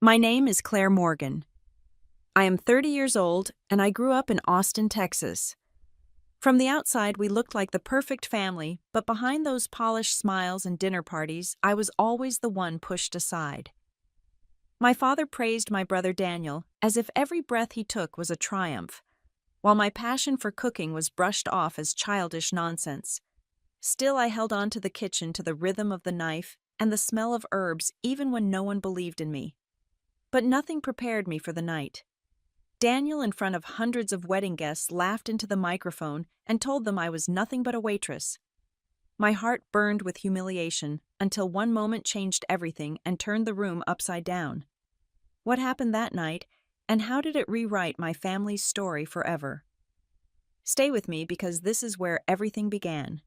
My name is Claire Morgan. I am 30 years old, and I grew up in Austin, Texas. From the outside, we looked like the perfect family, but behind those polished smiles and dinner parties, I was always the one pushed aside. My father praised my brother Daniel as if every breath he took was a triumph, while my passion for cooking was brushed off as childish nonsense. Still, I held on to the kitchen, to the rhythm of the knife and the smell of herbs, even when no one believed in me. But nothing prepared me for the night. Daniel, in front of hundreds of wedding guests, laughed into the microphone and told them I was nothing but a waitress. My heart burned with humiliation until one moment changed everything and turned the room upside down. What happened that night, and how did it rewrite my family's story forever? Stay with me, because this is where everything began.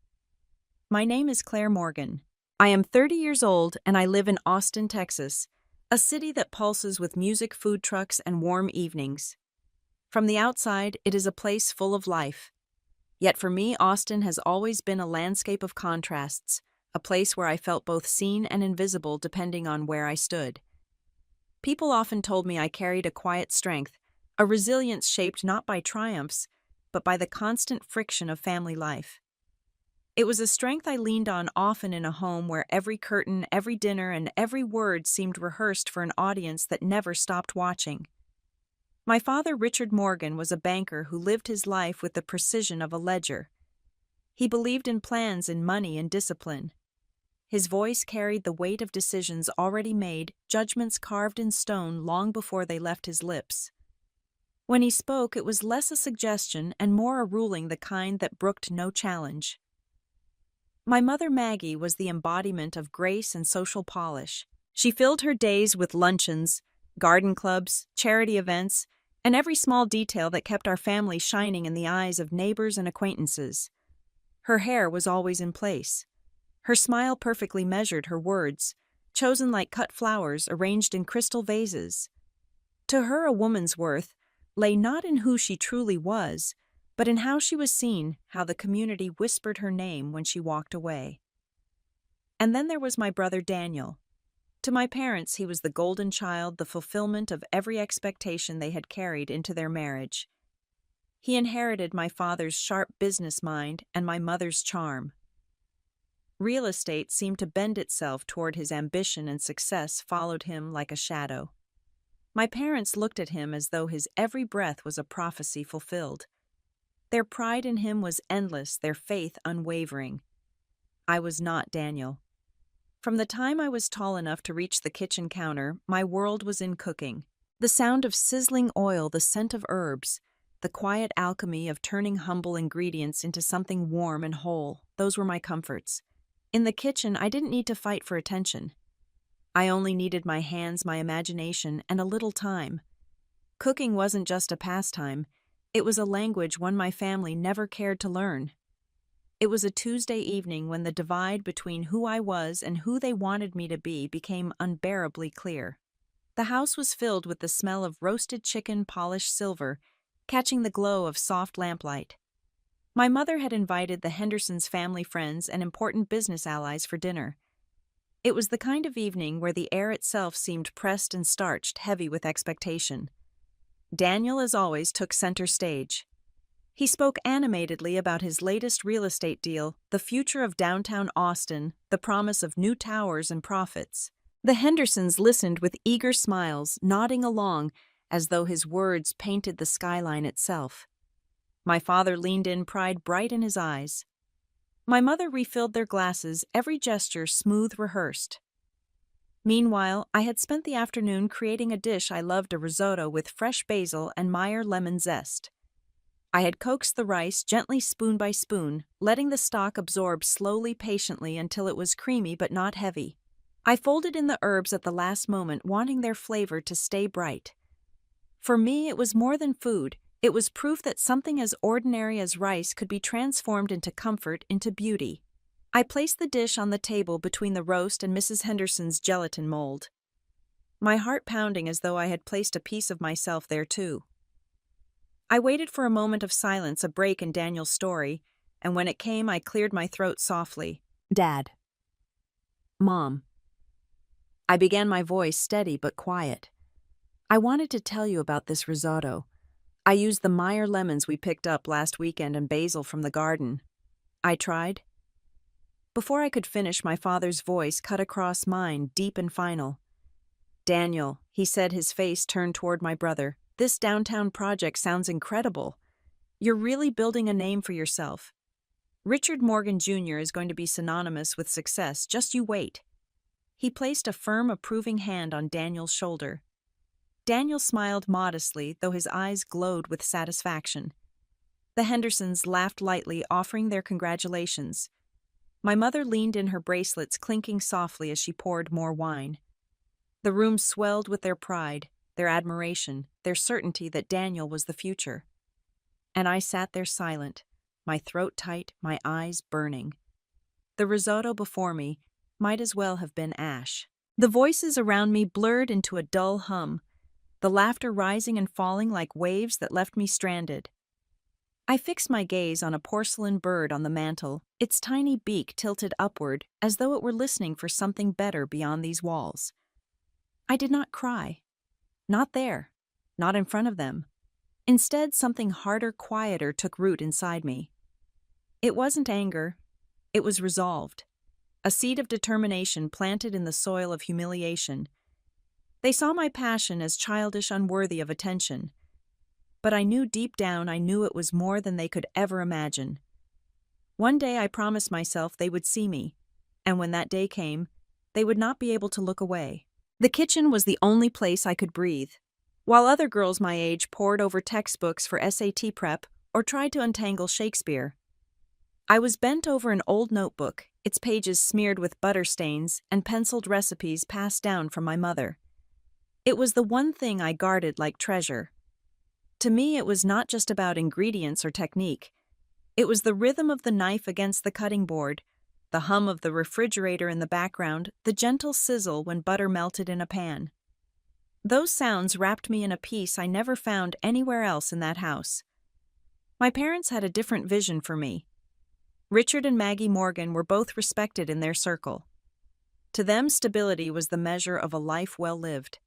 My name is Claire Morgan. I am 30 years old and I live in Austin, Texas, a city that pulses with music, food trucks, and warm evenings. From the outside, it is a place full of life. Yet for me, Austin has always been a landscape of contrasts, a place where I felt both seen and invisible depending on where I stood. People often told me I carried a quiet strength, a resilience shaped not by triumphs, but by the constant friction of family life. It was a strength I leaned on often in a home where every curtain, every dinner, and every word seemed rehearsed for an audience that never stopped watching. My father, Richard Morgan, was a banker who lived his life with the precision of a ledger. He believed in plans, in money, and discipline. His voice carried the weight of decisions already made, judgments carved in stone long before they left his lips. When he spoke, it was less a suggestion and more a ruling, the kind that brooked no challenge. My mother, Maggie, was the embodiment of grace and social polish. She filled her days with luncheons, garden clubs, charity events, and every small detail that kept our family shining in the eyes of neighbors and acquaintances. Her hair was always in place. Her smile perfectly measured her words, chosen like cut flowers arranged in crystal vases. To her, a woman's worth lay not in who she truly was, but in how she was seen, how the community whispered her name when she walked away. And then there was my brother Daniel. To my parents, he was the golden child, the fulfillment of every expectation they had carried into their marriage. He inherited my father's sharp business mind and my mother's charm. Real estate seemed to bend itself toward his ambition, and success followed him like a shadow. My parents looked at him as though his every breath was a prophecy fulfilled. Their pride in him was endless, their faith unwavering. I was not Daniel. From the time I was tall enough to reach the kitchen counter, my world was in cooking. The sound of sizzling oil, the scent of herbs, the quiet alchemy of turning humble ingredients into something warm and whole, those were my comforts. In the kitchen, I didn't need to fight for attention. I only needed my hands, my imagination, and a little time. Cooking wasn't just a pastime. It was a language one my family never cared to learn. It was a Tuesday evening when the divide between who I was and who they wanted me to be became unbearably clear. The house was filled with the smell of roasted chicken, polished silver, catching the glow of soft lamplight. My mother had invited the Hendersons' family friends and important business allies for dinner. It was the kind of evening where the air itself seemed pressed and starched, heavy with expectation. Daniel, as always, took center stage. He spoke animatedly about his latest real estate deal, the future of downtown Austin, the promise of new towers and profits. The Hendersons listened with eager smiles, nodding along as though his words painted the skyline itself. My father leaned in, pride bright in his eyes. My mother refilled their glasses, every gesture smooth rehearsed. Meanwhile, I had spent the afternoon creating a dish I loved, a risotto with fresh basil and Meyer lemon zest. I had coaxed the rice gently, spoon by spoon, letting the stock absorb slowly, patiently, until it was creamy but not heavy. I folded in the herbs at the last moment, wanting their flavor to stay bright. For me, it was more than food. It was proof that something as ordinary as rice could be transformed into comfort, into beauty. I placed the dish on the table between the roast and Mrs. Henderson's gelatin mold, my heart pounding as though I had placed a piece of myself there too. I waited for a moment of silence, a break in Daniel's story, and when it came, I cleared my throat softly. "Dad." "Mom." I began, my voice steady but quiet. I wanted to tell you about this risotto. I used the Meyer lemons we picked up last weekend and basil from the garden. I tried. Before I could finish, my father's voice cut across mine, deep and final. Daniel, he said, his face turned toward my brother, this downtown project sounds incredible. You're really building a name for yourself. Richard Morgan Jr. is going to be synonymous with success, just you wait. He placed a firm, approving hand on Daniel's shoulder. Daniel smiled modestly, though his eyes glowed with satisfaction. The Hendersons laughed lightly, offering their congratulations. My mother leaned in, her bracelets clinking softly as she poured more wine. The room swelled with their pride, their admiration, their certainty that Daniel was the future. And I sat there silent, my throat tight, my eyes burning. The risotto before me might as well have been ash. The voices around me blurred into a dull hum, the laughter rising and falling like waves that left me stranded. I fixed my gaze on a porcelain bird on the mantel, its tiny beak tilted upward as though it were listening for something better beyond these walls. I did not cry. Not there. Not in front of them. Instead, something harder, quieter took root inside me. It wasn't anger. It was resolved. A seed of determination planted in the soil of humiliation. They saw my passion as childish, unworthy of attention. But I knew deep down, I knew it was more than they could ever imagine. One day I promised myself they would see me, and when that day came, they would not be able to look away. The kitchen was the only place I could breathe. While other girls my age pored over textbooks for SAT prep or tried to untangle Shakespeare, I was bent over an old notebook, its pages smeared with butter stains and penciled recipes passed down from my mother. It was the one thing I guarded like treasure. To me, it was not just about ingredients or technique. It was the rhythm of the knife against the cutting board, the hum of the refrigerator in the background, the gentle sizzle when butter melted in a pan. Those sounds wrapped me in a peace I never found anywhere else in that house. My parents had a different vision for me. Richard and Maggie Morgan were both respected in their circle. To them, stability was the measure of a life well lived.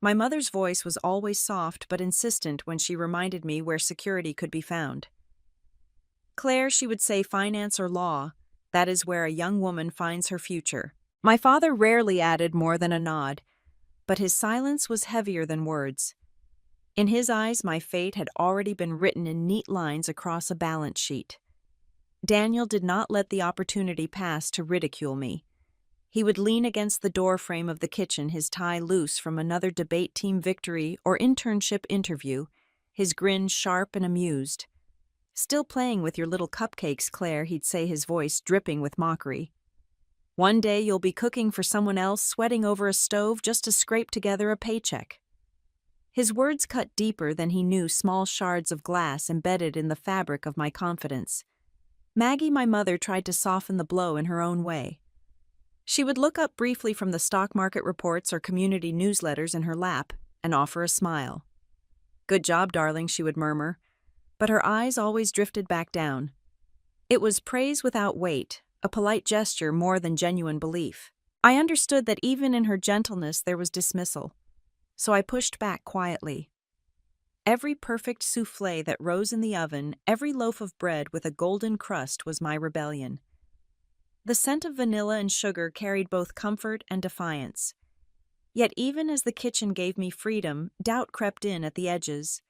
My mother's voice was always soft but insistent when she reminded me where security could be found. Claire, she would say, finance or law, that is where a young woman finds her future. My father rarely added more than a nod, but his silence was heavier than words. In his eyes, my fate had already been written in neat lines across a balance sheet. Daniel did not let the opportunity pass to ridicule me. He would lean against the doorframe of the kitchen, his tie loose from another debate team victory or internship interview, his grin sharp and amused. "Still playing with your little cupcakes, Claire," he'd say, his voice dripping with mockery. "One day you'll be cooking for someone else, sweating over a stove just to scrape together a paycheck." His words cut deeper than he knew, small shards of glass embedded in the fabric of my confidence. Maggie, my mother, tried to soften the blow in her own way. She would look up briefly from the stock market reports or community newsletters in her lap and offer a smile. "Good job, darling," she would murmur, but her eyes always drifted back down. It was praise without weight, a polite gesture more than genuine belief. I understood that even in her gentleness there was dismissal, so I pushed back quietly. Every perfect soufflé that rose in the oven, every loaf of bread with a golden crust was my rebellion. The scent of vanilla and sugar carried both comfort and defiance. Yet even as the kitchen gave me freedom, doubt crept in at the edges.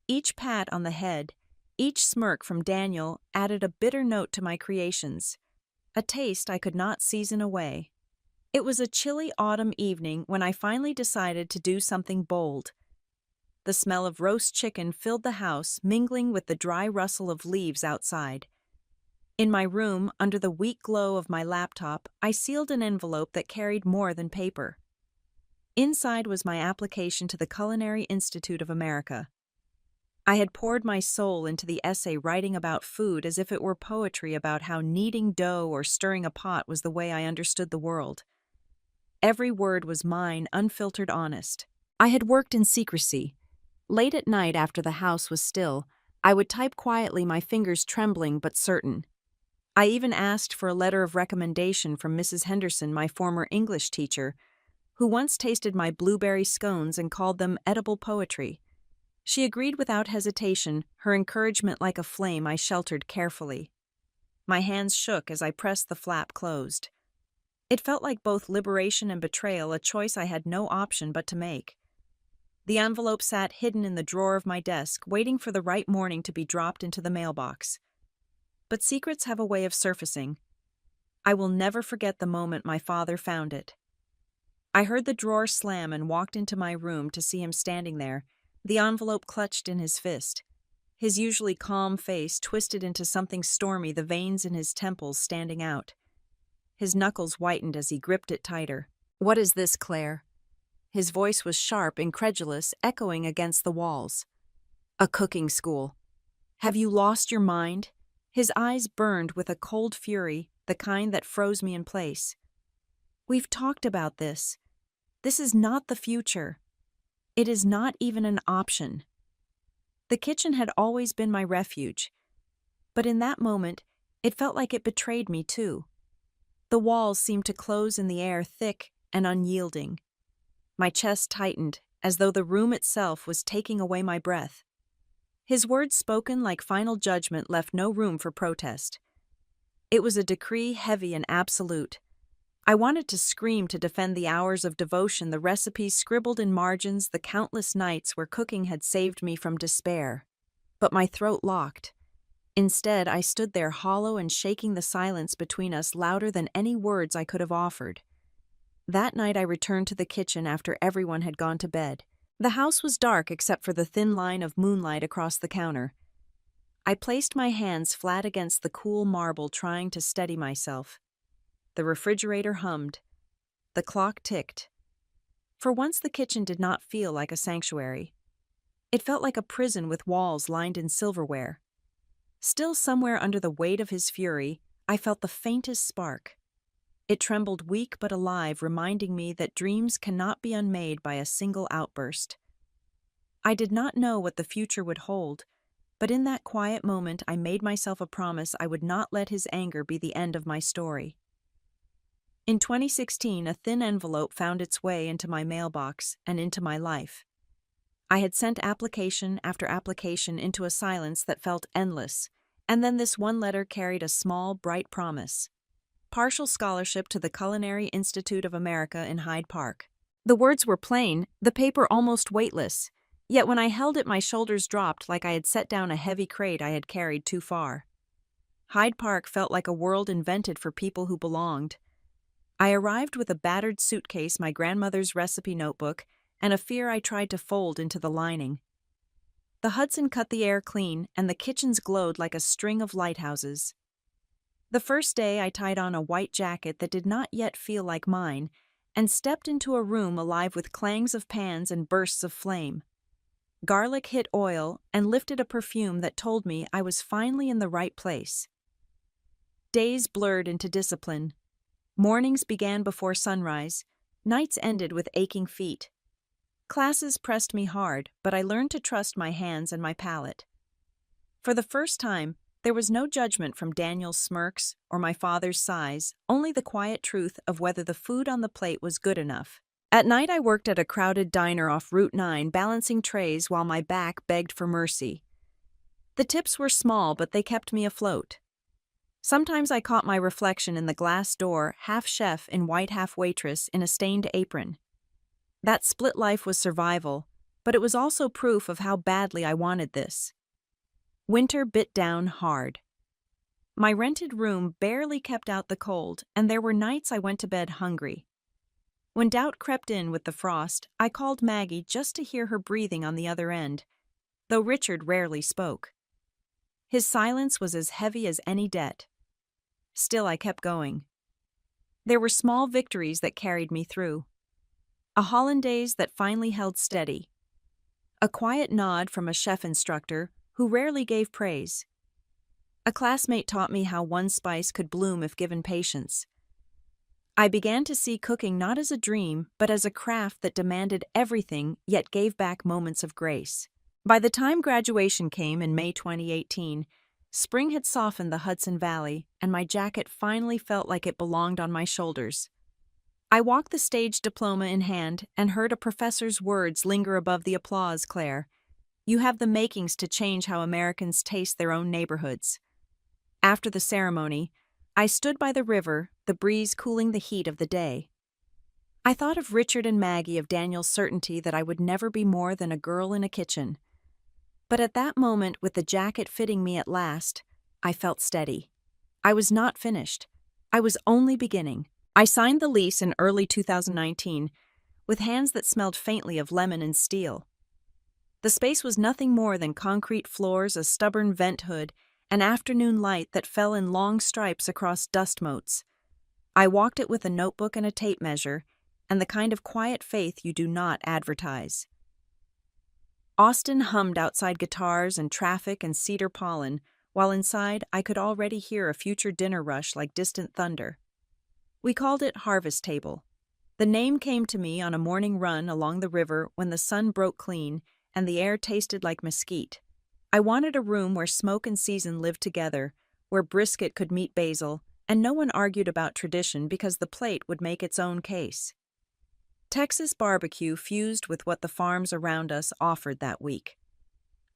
Each pat on the head, each smirk from Daniel added a bitter note to my creations, a taste I could not season away. It was a chilly autumn evening when I finally decided to do something bold. The smell of roast chicken filled the house, mingling with the dry rustle of leaves outside. In my room, under the weak glow of my laptop, I sealed an envelope that carried more than paper. Inside was my application to the Culinary Institute of America. I had poured my soul into the essay, writing about food as if it were poetry about how kneading dough or stirring a pot was the way I understood the world. Every word was mine, unfiltered, honest. I had worked in secrecy. Late at night, after the house was still, I would type quietly, my fingers trembling but certain. I even asked for a letter of recommendation from Mrs. Henderson, my former English teacher, who once tasted my blueberry scones and called them edible poetry. She agreed without hesitation, her encouragement like a flame I sheltered carefully. My hands shook as I pressed the flap closed. It felt like both liberation and betrayal, a choice I had no option but to make. The envelope sat hidden in the drawer of my desk, waiting for the right morning to be dropped into the mailbox. But secrets have a way of surfacing. I will never forget the moment my father found it. I heard the drawer slam and walked into my room to see him standing there, the envelope clutched in his fist. His usually calm face twisted into something stormy, the veins in his temples standing out. His knuckles whitened as he gripped it tighter. "What is this, Claire?" His voice was sharp, incredulous, echoing against the walls. "A cooking school. Have you lost your mind?" His eyes burned with a cold fury, the kind that froze me in place. "We've talked about this. This is not the future. It is not even an option." The kitchen had always been my refuge, but in that moment, it felt like it betrayed me too. The walls seemed to close in the air, thick and unyielding. My chest tightened, as though the room itself was taking away my breath. His words, spoken like final judgment, left no room for protest. It was a decree heavy and absolute. I wanted to scream to defend the hours of devotion, the recipes scribbled in margins, the countless nights where cooking had saved me from despair. But my throat locked. Instead, I stood there hollow and shaking, the silence between us louder than any words I could have offered. That night I returned to the kitchen after everyone had gone to bed. The house was dark except for the thin line of moonlight across the counter. I placed my hands flat against the cool marble, trying to steady myself. The refrigerator hummed. The clock ticked. For once, the kitchen did not feel like a sanctuary. It felt like a prison with walls lined in silverware. Still, somewhere under the weight of his fury, I felt the faintest spark. It trembled, weak but alive, reminding me that dreams cannot be unmade by a single outburst. I did not know what the future would hold, but in that quiet moment I made myself a promise I would not let his anger be the end of my story. In 2016, a thin envelope found its way into my mailbox and into my life. I had sent application after application into a silence that felt endless, and then this one letter carried a small, bright promise. Partial scholarship to the Culinary Institute of America in Hyde Park. The words were plain, the paper almost weightless, yet when I held it my shoulders dropped like I had set down a heavy crate I had carried too far. Hyde Park felt like a world invented for people who belonged. I arrived with a battered suitcase, my grandmother's recipe notebook, and a fear I tried to fold into the lining. The Hudson cut the air clean, and the kitchens glowed like a string of lighthouses. The first day I tied on a white jacket that did not yet feel like mine, and stepped into a room alive with clangs of pans and bursts of flame. Garlic hit oil and lifted a perfume that told me I was finally in the right place. Days blurred into discipline. Mornings began before sunrise, nights ended with aching feet. Classes pressed me hard, but I learned to trust my hands and my palate. For the first time, there was no judgment from Daniel's smirks or my father's sighs, only the quiet truth of whether the food on the plate was good enough. At night I worked at a crowded diner off Route 9, balancing trays while my back begged for mercy. The tips were small, but they kept me afloat. Sometimes I caught my reflection in the glass door, half chef in white, half waitress in a stained apron. That split life was survival, but it was also proof of how badly I wanted this. Winter bit down hard. My rented room barely kept out the cold, and there were nights I went to bed hungry. When doubt crept in with the frost, I called Maggie just to hear her breathing on the other end, though Richard rarely spoke. His silence was as heavy as any debt. Still, I kept going. There were small victories that carried me through. A hollandaise that finally held steady. A quiet nod from a chef instructor who rarely gave praise. A classmate taught me how one spice could bloom if given patience. I began to see cooking not as a dream, but as a craft that demanded everything yet gave back moments of grace. By the time graduation came in May 2018, spring had softened the Hudson Valley, and my jacket finally felt like it belonged on my shoulders. I walked the stage diploma in hand and heard a professor's words linger above the applause, Claire. You have the makings to change how Americans taste their own neighborhoods. After the ceremony, I stood by the river, the breeze cooling the heat of the day. I thought of Richard and Maggie, of Daniel's certainty that I would never be more than a girl in a kitchen. But at that moment, with the jacket fitting me at last, I felt steady. I was not finished. I was only beginning. I signed the lease in early 2019, with hands that smelled faintly of lemon and steel. The space was nothing more than concrete floors, a stubborn vent hood, and afternoon light that fell in long stripes across dust motes. I walked it with a notebook and a tape measure, and the kind of quiet faith you do not advertise. Austin hummed outside guitars and traffic and cedar pollen, while inside I could already hear a future dinner rush like distant thunder. We called it Harvest Table. The name came to me on a morning run along the river when the sun broke clean and the air tasted like mesquite. I wanted a room where smoke and season lived together, where brisket could meet basil, and no one argued about tradition because the plate would make its own case. Texas barbecue fused with what the farms around us offered that week.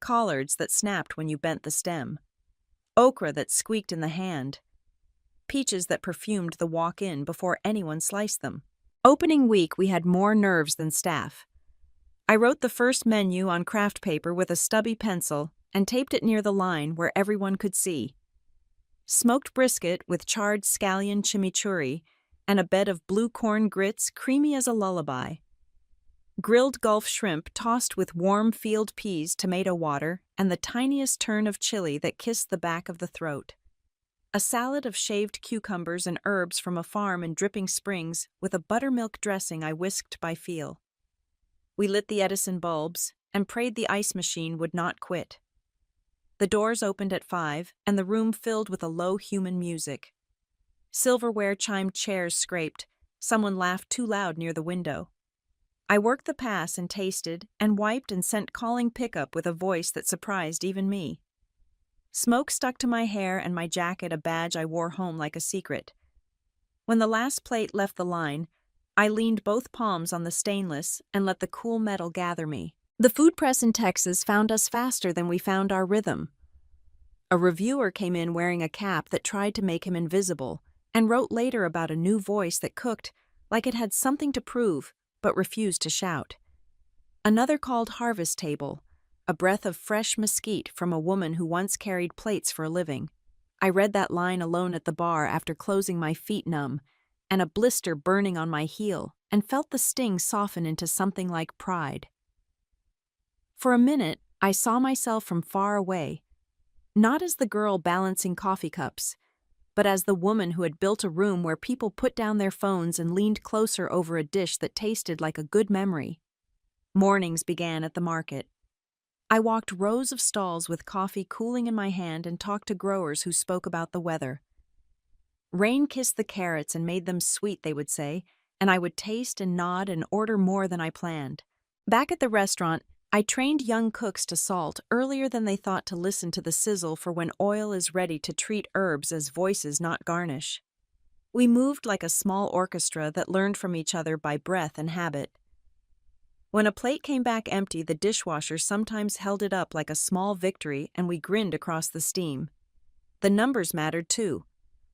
Collards that snapped when you bent the stem. Okra that squeaked in the hand. Peaches that perfumed the walk-in before anyone sliced them. Opening week, we had more nerves than staff. I wrote the first menu on craft paper with a stubby pencil and taped it near the line where everyone could see. Smoked brisket with charred scallion chimichurri and a bed of blue corn grits creamy as a lullaby. Grilled Gulf shrimp tossed with warm field peas, tomato water, and the tiniest turn of chili that kissed the back of the throat. A salad of shaved cucumbers and herbs from a farm in Dripping Springs with a buttermilk dressing I whisked by feel. We lit the Edison bulbs and prayed the ice machine would not quit. The doors opened at 5 and the room filled with a low human music. Silverware chimed, chairs scraped, someone laughed too loud near the window. I worked the pass and tasted and wiped and sent calling pickup with a voice that surprised even me. Smoke stuck to my hair and my jacket, a badge I wore home like a secret. When the last plate left the line, I leaned both palms on the stainless and let the cool metal gather me. The food press in Texas found us faster than we found our rhythm. A reviewer came in wearing a cap that tried to make him invisible and wrote later about a new voice that cooked like it had something to prove but refused to shout. Another called Harvest Table, a breath of fresh mesquite from a woman who once carried plates for a living. I read that line alone at the bar after closing my feet numb and a blister burning on my heel, and felt the sting soften into something like pride. For a minute, I saw myself from far away, not as the girl balancing coffee cups, but as the woman who had built a room where people put down their phones and leaned closer over a dish that tasted like a good memory. Mornings began at the market. I walked rows of stalls with coffee cooling in my hand and talked to growers who spoke about the weather. Rain kissed the carrots and made them sweet, they would say, and I would taste and nod and order more than I planned. Back at the restaurant, I trained young cooks to salt earlier than they thought to listen to the sizzle for when oil is ready to treat herbs as voices, not garnish. We moved like a small orchestra that learned from each other by breath and habit. When a plate came back empty, the dishwasher sometimes held it up like a small victory and we grinned across the steam. The numbers mattered too.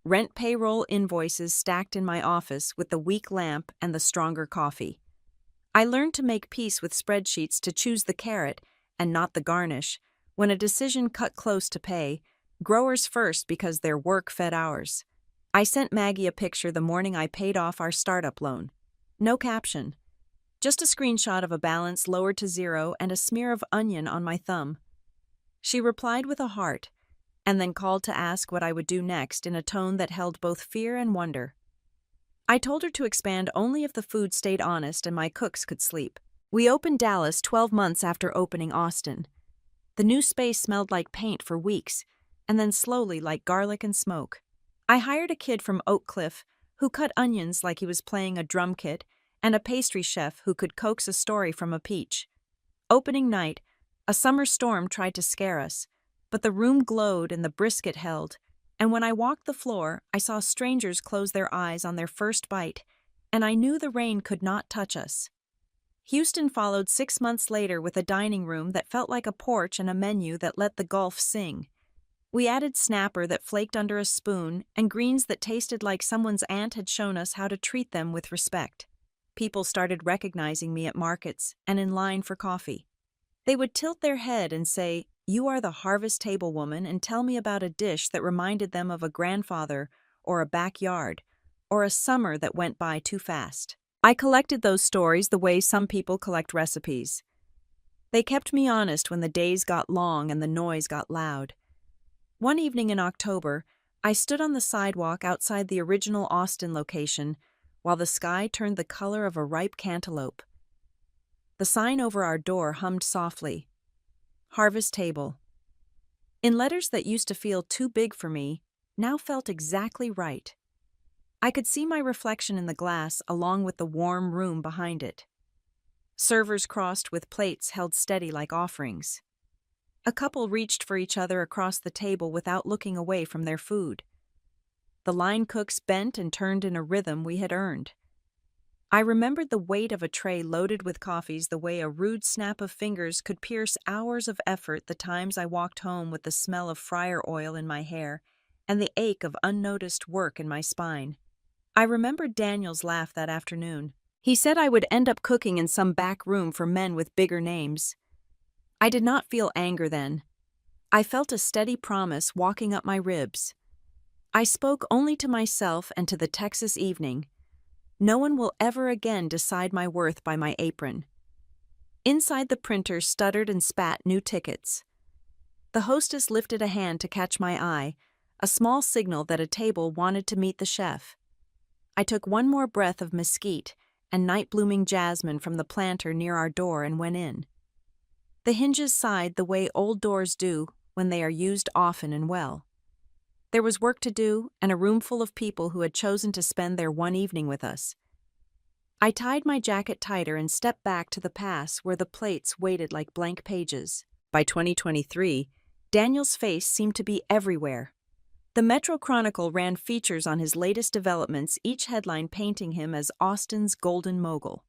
Rent payroll invoices stacked in my office with the weak lamp and the stronger coffee. I learned to make peace with spreadsheets, to choose the carrot and not the garnish. When a decision cut close to pay, growers first because their work fed ours. I sent Maggie a picture the morning I paid off our startup loan. No caption. Just a screenshot of a balance lowered to 0 and a smear of onion on my thumb. She replied with a heart, and then called to ask what I would do next in a tone that held both fear and wonder. I told her to expand only if the food stayed honest and my cooks could sleep. We opened Dallas 12 months after opening Austin. The new space smelled like paint for weeks, and then slowly like garlic and smoke. I hired a kid from Oak Cliff who cut onions like he was playing a drum kit, and a pastry chef who could coax a story from a peach. Opening night, a summer storm tried to scare us, but the room glowed and the brisket held, and when I walked the floor, I saw strangers close their eyes on their first bite and I knew the rain could not touch us. Houston followed 6 months later with a dining room that felt like a porch and a menu that let the Gulf sing. We added snapper that flaked under a spoon and greens that tasted like someone's aunt had shown us how to treat them with respect. People started recognizing me at markets and in line for coffee. They would tilt their head and say, "You are the harvest table woman," and tell me about a dish that reminded them of a grandfather or a backyard or a summer that went by too fast. I collected those stories the way some people collect recipes. They kept me honest when the days got long and the noise got loud. One evening in October, I stood on the sidewalk outside the original Austin location while the sky turned the color of a ripe cantaloupe. The sign over our door hummed softly, "Harvest Table." In letters that used to feel too big for me, now felt exactly right. I could see my reflection in the glass along with the warm room behind it. Servers crossed with plates held steady like offerings. A couple reached for each other across the table without looking away from their food. The line cooks bent and turned in a rhythm we had earned. I remembered the weight of a tray loaded with coffees the way a rude snap of fingers could pierce hours of effort, the times I walked home with the smell of fryer oil in my hair and the ache of unnoticed work in my spine. I remembered Daniel's laugh that afternoon. He said I would end up cooking in some back room for men with bigger names. I did not feel anger then. I felt a steady promise walking up my ribs. I spoke only to myself and to the Texas evening. No one will ever again decide my worth by my apron. Inside, the printer stuttered and spat new tickets. The hostess lifted a hand to catch my eye, a small signal that a table wanted to meet the chef. I took one more breath of mesquite and night-blooming jasmine from the planter near our door and went in. The hinges sighed the way old doors do when they are used often and well. There was work to do and a room full of people who had chosen to spend their one evening with us. I tied my jacket tighter and stepped back to the pass where the plates waited like blank pages. By 2023, Daniel's face seemed to be everywhere. The Metro Chronicle ran features on his latest developments, each headline painting him as Austin's golden mogul.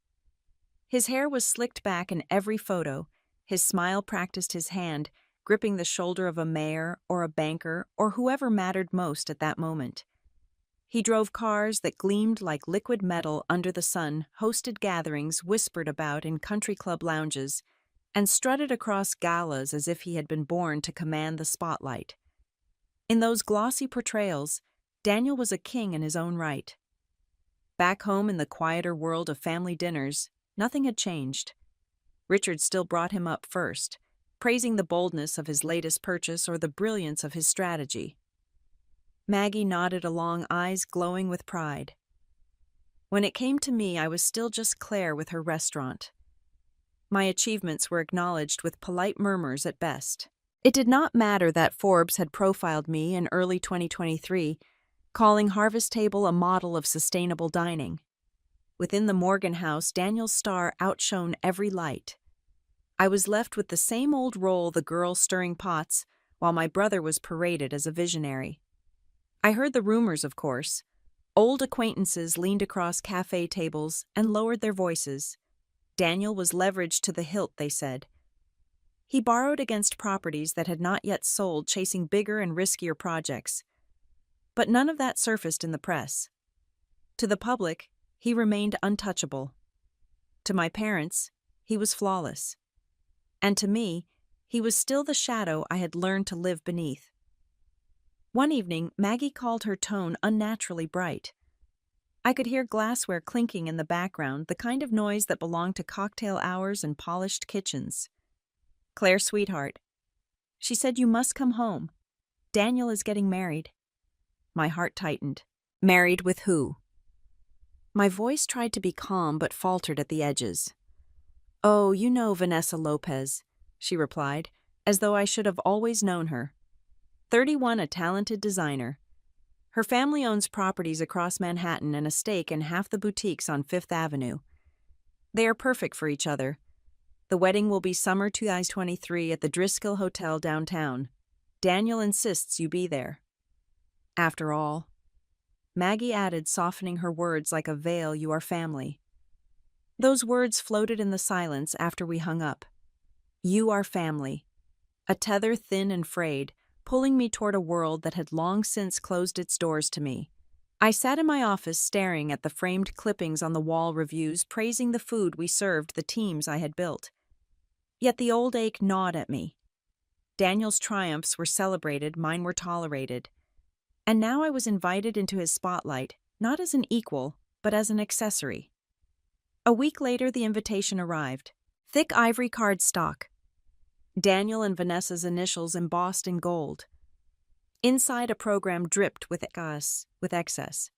His hair was slicked back in every photo, his smile practiced his hand, gripping the shoulder of a mayor or a banker or whoever mattered most at that moment. He drove cars that gleamed like liquid metal under the sun, hosted gatherings whispered about in country club lounges, and strutted across galas as if he had been born to command the spotlight. In those glossy portrayals, Daniel was a king in his own right. Back home in the quieter world of family dinners, nothing had changed. Richard still brought him up first, praising the boldness of his latest purchase or the brilliance of his strategy. Maggie nodded along, eyes glowing with pride. When it came to me, I was still just Claire with her restaurant. My achievements were acknowledged with polite murmurs at best. It did not matter that Forbes had profiled me in early 2023, calling Harvest Table a model of sustainable dining. Within the Morgan house, Daniel's star outshone every light. I was left with the same old role, the girl stirring pots, while my brother was paraded as a visionary. I heard the rumors, of course. Old acquaintances leaned across cafe tables and lowered their voices. Daniel was leveraged to the hilt, they said. He borrowed against properties that had not yet sold, chasing bigger and riskier projects. But none of that surfaced in the press. To the public, he remained untouchable. To my parents, he was flawless. And to me, he was still the shadow I had learned to live beneath. One evening, Maggie called her tone unnaturally bright. I could hear glassware clinking in the background, the kind of noise that belonged to cocktail hours and polished kitchens. "Claire, sweetheart," she said, "you must come home. Daniel is getting married." My heart tightened. Married with who? My voice tried to be calm but faltered at the edges. "Oh, you know Vanessa Lopez," she replied, as though I should have always known her. 31, a talented designer. Her family owns properties across Manhattan and a stake in half the boutiques on Fifth Avenue. They are perfect for each other. The wedding will be summer 2023 at the Driscoll Hotel downtown. Daniel insists you be there. After all, Maggie added, softening her words like a veil, "You are family." Those words floated in the silence after we hung up. You are family. A tether thin and frayed, pulling me toward a world that had long since closed its doors to me. I sat in my office staring at the framed clippings on the wall, reviews praising the food we served the teams I had built. Yet the old ache gnawed at me. Daniel's triumphs were celebrated, mine were tolerated. And now I was invited into his spotlight, not as an equal, but as an accessory. A week later, the invitation arrived. Thick ivory cardstock. Daniel and Vanessa's initials embossed in gold. Inside, a program dripped with excess.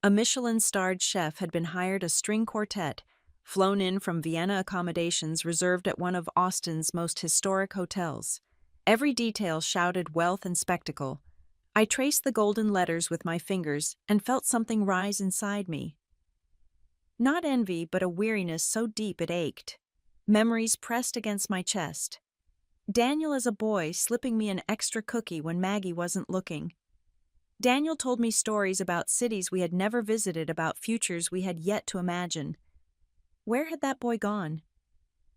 A Michelin-starred chef had been hired, a string quartet, flown in from Vienna, accommodations reserved at one of Austin's most historic hotels. Every detail shouted wealth and spectacle. I traced the golden letters with my fingers and felt something rise inside me. Not envy, but a weariness so deep it ached. Memories pressed against my chest. Daniel as a boy slipping me an extra cookie when Maggie wasn't looking. Daniel told me stories about cities we had never visited, about futures we had yet to imagine. Where had that boy gone?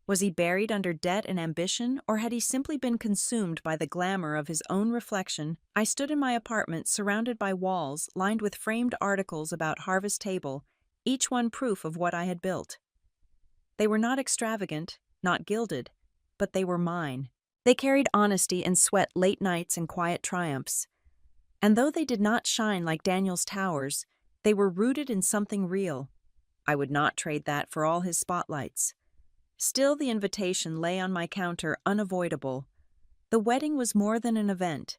Was he buried under debt and ambition, or had he simply been consumed by the glamour of his own reflection? I stood in my apartment, surrounded by walls lined with framed articles about Harvest Table, each one proof of what I had built. They were not extravagant, not gilded, but they were mine. They carried honesty and sweat, late nights and quiet triumphs. And though they did not shine like Daniel's towers, they were rooted in something real. I would not trade that for all his spotlights. Still, the invitation lay on my counter, unavoidable. The wedding was more than an event.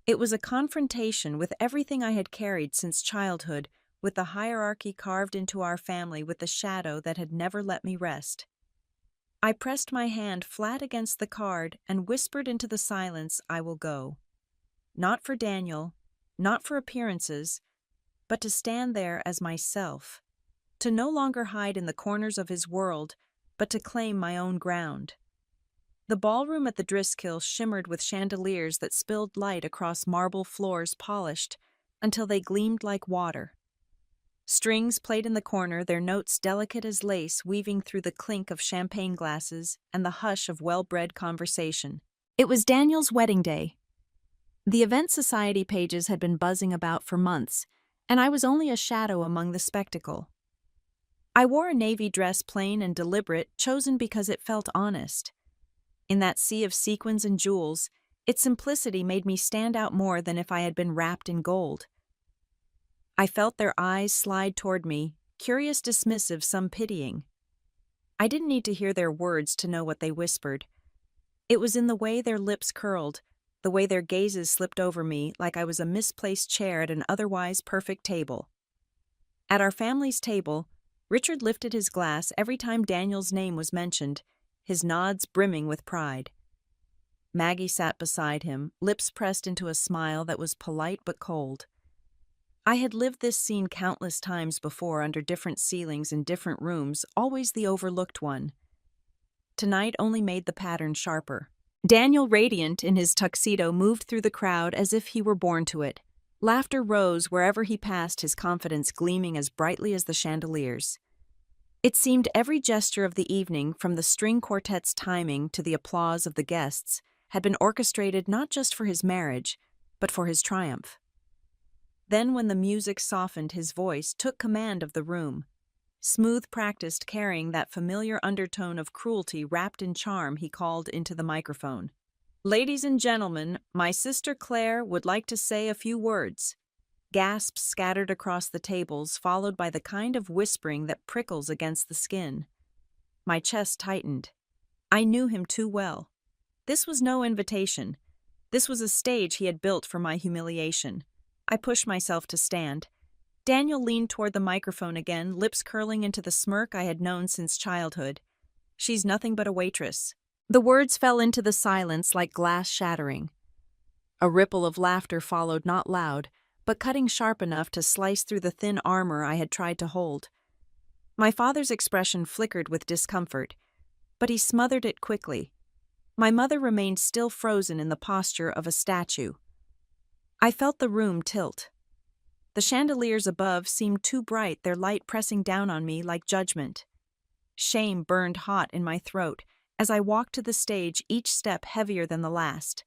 It was a confrontation with everything I had carried since childhood, with the hierarchy carved into our family, with the shadow that had never let me rest. I pressed my hand flat against the card and whispered into the silence, "I will go." Not for Daniel, not for appearances, but to stand there as myself, to no longer hide in the corners of his world, but to claim my own ground. The ballroom at the Driscoll shimmered with chandeliers that spilled light across marble floors, polished until they gleamed like water. Strings played in the corner, their notes delicate as lace, weaving through the clink of champagne glasses and the hush of well-bred conversation. It was Daniel's wedding day. The event society pages had been buzzing about for months, and I was only a shadow among the spectacle. I wore a navy dress, plain and deliberate, chosen because it felt honest. In that sea of sequins and jewels, its simplicity made me stand out more than if I had been wrapped in gold. I felt their eyes slide toward me, curious, dismissive, some pitying. I didn't need to hear their words to know what they whispered. It was in the way their lips curled, the way their gazes slipped over me like I was a misplaced chair at an otherwise perfect table. At our family's table, Richard lifted his glass every time Daniel's name was mentioned, his nods brimming with pride. Maggie sat beside him, lips pressed into a smile that was polite but cold. I had lived this scene countless times before, under different ceilings in different rooms, always the overlooked one. Tonight only made the pattern sharper. Daniel, radiant in his tuxedo, moved through the crowd as if he were born to it. Laughter rose wherever he passed, his confidence gleaming as brightly as the chandeliers. It seemed every gesture of the evening, from the string quartet's timing to the applause of the guests, had been orchestrated not just for his marriage, but for his triumph. Then, when the music softened, his voice took command of the room. Smooth, practiced, carrying that familiar undertone of cruelty wrapped in charm, he called into the microphone. "Ladies and gentlemen, my sister Claire would like to say a few words." Gasps scattered across the tables, followed by the kind of whispering that prickles against the skin. My chest tightened. I knew him too well. This was no invitation. This was a stage he had built for my humiliation. I pushed myself to stand. Daniel leaned toward the microphone again, lips curling into the smirk I had known since childhood. "She's nothing but a waitress." The words fell into the silence like glass shattering. A ripple of laughter followed, not loud, but cutting sharp enough to slice through the thin armor I had tried to hold. My father's expression flickered with discomfort, but he smothered it quickly. My mother remained still, frozen in the posture of a statue. I felt the room tilt. The chandeliers above seemed too bright, their light pressing down on me like judgment. Shame burned hot in my throat as I walked to the stage, each step heavier than the last.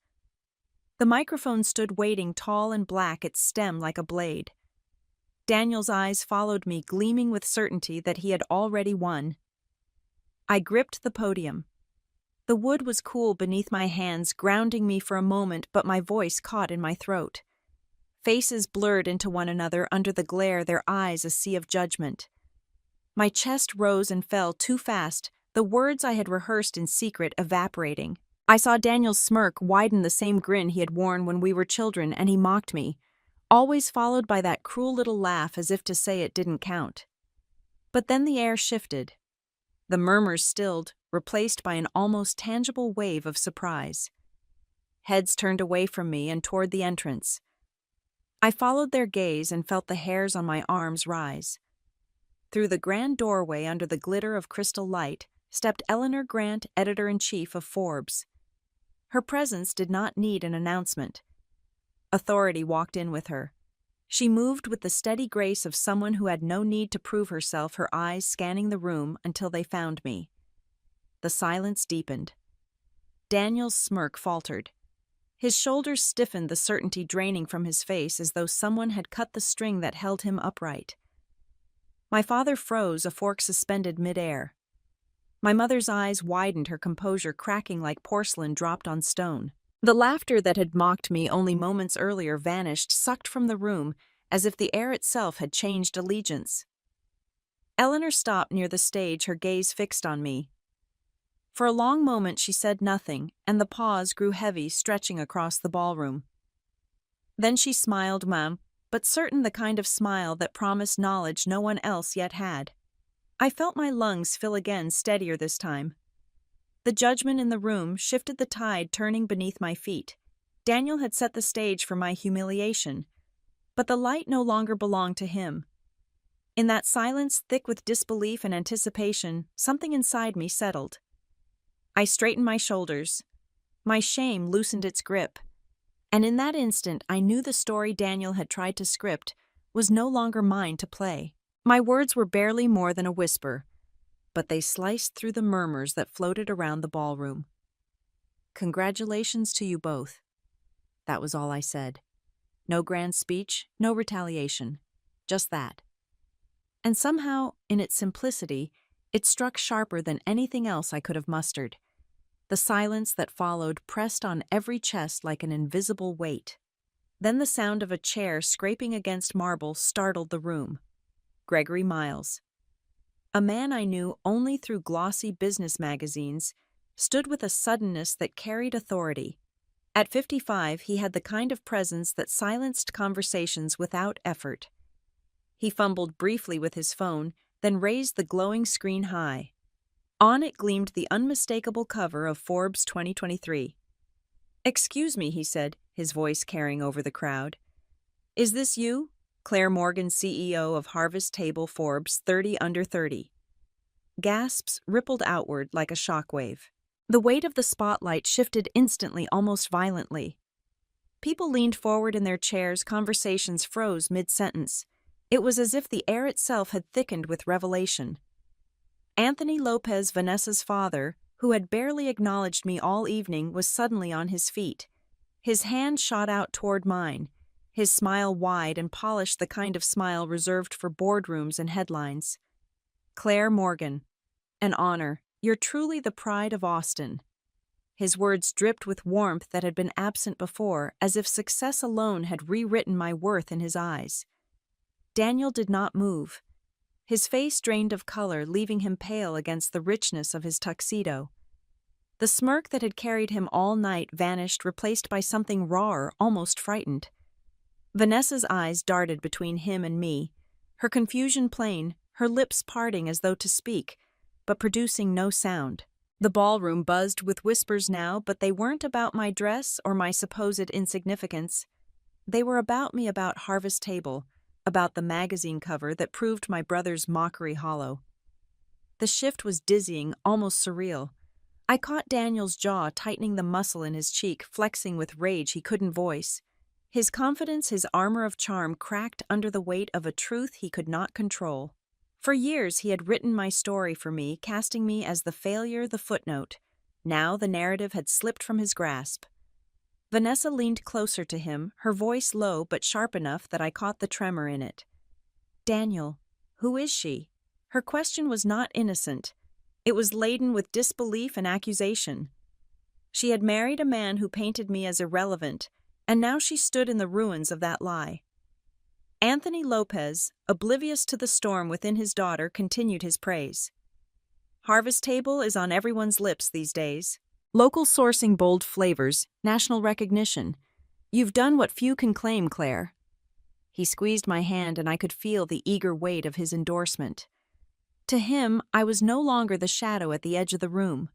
The microphone stood waiting, tall and black, its stem like a blade. Daniel's eyes followed me, gleaming with certainty that he had already won. I gripped the podium. The wood was cool beneath my hands, grounding me for a moment, but my voice caught in my throat. Faces blurred into one another under the glare, their eyes a sea of judgment. My chest rose and fell too fast, the words I had rehearsed in secret evaporating. I saw Daniel's smirk widen, the same grin he had worn when we were children, and he mocked me, always followed by that cruel little laugh as if to say it didn't count. But then the air shifted. The murmurs stilled, replaced by an almost tangible wave of surprise. Heads turned away from me and toward the entrance. I followed their gaze and felt the hairs on my arms rise. Through the grand doorway, under the glitter of crystal light, stepped Eleanor Grant, editor-in-chief of Forbes. Her presence did not need an announcement. Authority walked in with her. She moved with the steady grace of someone who had no need to prove herself, her eyes scanning the room until they found me. The silence deepened. Daniel's smirk faltered. His shoulders stiffened, the certainty draining from his face as though someone had cut the string that held him upright. My father froze, a fork suspended midair. My mother's eyes widened, her composure cracking like porcelain dropped on stone. The laughter that had mocked me only moments earlier vanished, sucked from the room, as if the air itself had changed allegiance. Eleanor stopped near the stage, her gaze fixed on me. For a long moment she said nothing, and the pause grew heavy, stretching across the ballroom. Then she smiled, ma'am, but certain, the kind of smile that promised knowledge no one else yet had. I felt my lungs fill again, steadier this time. The judgment in the room shifted, the tide turning beneath my feet. Daniel had set the stage for my humiliation, but the light no longer belonged to him. In that silence, thick with disbelief and anticipation, something inside me settled. I straightened my shoulders. My shame loosened its grip. And in that instant, I knew the story Daniel had tried to script was no longer mine to play. My words were barely more than a whisper, but they sliced through the murmurs that floated around the ballroom. Congratulations to you both. That was all I said. No grand speech, no retaliation. Just that. And somehow, in its simplicity, it struck sharper than anything else I could have mustered. The silence that followed pressed on every chest like an invisible weight. Then the sound of a chair scraping against marble startled the room. Gregory Miles, a man I knew only through glossy business magazines, stood with a suddenness that carried authority. At 55, he had the kind of presence that silenced conversations without effort. He fumbled briefly with his phone, then raised the glowing screen high. On it gleamed the unmistakable cover of Forbes 2023. "Excuse me," he said, his voice carrying over the crowd. "Is this you? Claire Morgan, CEO of Harvest Table, Forbes, 30 under 30. Gasps rippled outward like a shockwave. The weight of the spotlight shifted instantly, almost violently. People leaned forward in their chairs, conversations froze mid-sentence. It was as if the air itself had thickened with revelation. Anthony Lopez, Vanessa's father, who had barely acknowledged me all evening, was suddenly on his feet. His hand shot out toward mine, his smile wide and polished, the kind of smile reserved for boardrooms and headlines. "Claire Morgan, an honor. You're truly the pride of Austin." His words dripped with warmth that had been absent before, as if success alone had rewritten my worth in his eyes. Daniel did not move. His face drained of color, leaving him pale against the richness of his tuxedo. The smirk that had carried him all night vanished, replaced by something rawer, almost frightened. Vanessa's eyes darted between him and me, her confusion plain, her lips parting as though to speak, but producing no sound. The ballroom buzzed with whispers now, but they weren't about my dress or my supposed insignificance. They were about me, about Harvest Table, about the magazine cover that proved my brother's mockery hollow. The shift was dizzying, almost surreal. I caught Daniel's jaw tightening, the muscle in his cheek flexing with rage he couldn't voice. His confidence, his armor of charm cracked under the weight of a truth he could not control. For years he had written my story for me, casting me as the failure, the footnote. Now the narrative had slipped from his grasp. Vanessa leaned closer to him, her voice low but sharp enough that I caught the tremor in it. "Daniel, who is she?" Her question was not innocent. It was laden with disbelief and accusation. She had married a man who painted me as irrelevant, and now she stood in the ruins of that lie. Anthony Lopez, oblivious to the storm within his daughter, continued his praise. "Harvest Table is on everyone's lips these days. Local sourcing, bold flavors, national recognition. You've done what few can claim, Claire." He squeezed my hand and I could feel the eager weight of his endorsement. To him, I was no longer the shadow at the edge of the room.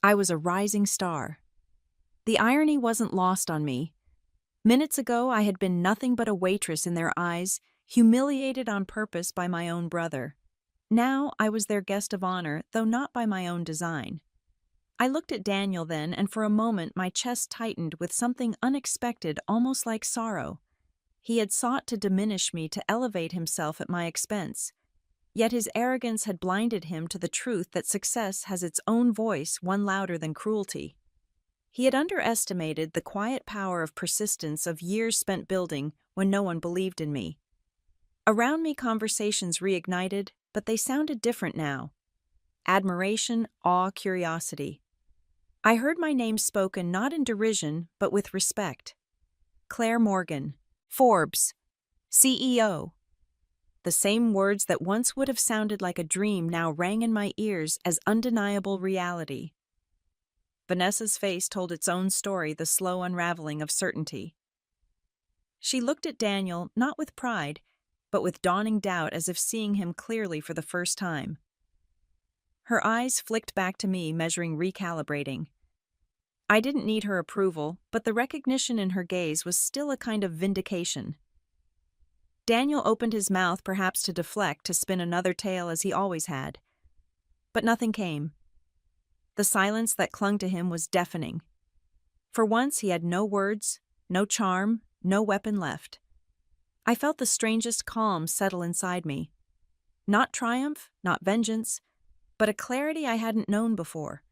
I was a rising star. The irony wasn't lost on me. Minutes ago, I had been nothing but a waitress in their eyes, humiliated on purpose by my own brother. Now I was their guest of honor, though not by my own design. I looked at Daniel then, and for a moment my chest tightened with something unexpected, almost like sorrow. He had sought to diminish me, to elevate himself at my expense. Yet his arrogance had blinded him to the truth that success has its own voice, one louder than cruelty. He had underestimated the quiet power of persistence, of years spent building when no one believed in me. Around me conversations reignited, but they sounded different now. Admiration, awe, curiosity. I heard my name spoken not in derision, but with respect. Claire Morgan, Forbes, CEO. The same words that once would have sounded like a dream now rang in my ears as undeniable reality. Vanessa's face told its own story, the slow unraveling of certainty. She looked at Daniel, not with pride, but with dawning doubt, as if seeing him clearly for the first time. Her eyes flicked back to me, measuring, recalibrating. I didn't need her approval, but the recognition in her gaze was still a kind of vindication. Daniel opened his mouth, perhaps to deflect, to spin another tale as he always had. But nothing came. The silence that clung to him was deafening. For once he had no words, no charm, no weapon left. I felt the strangest calm settle inside me. Not triumph, not vengeance, but a clarity I hadn't known before.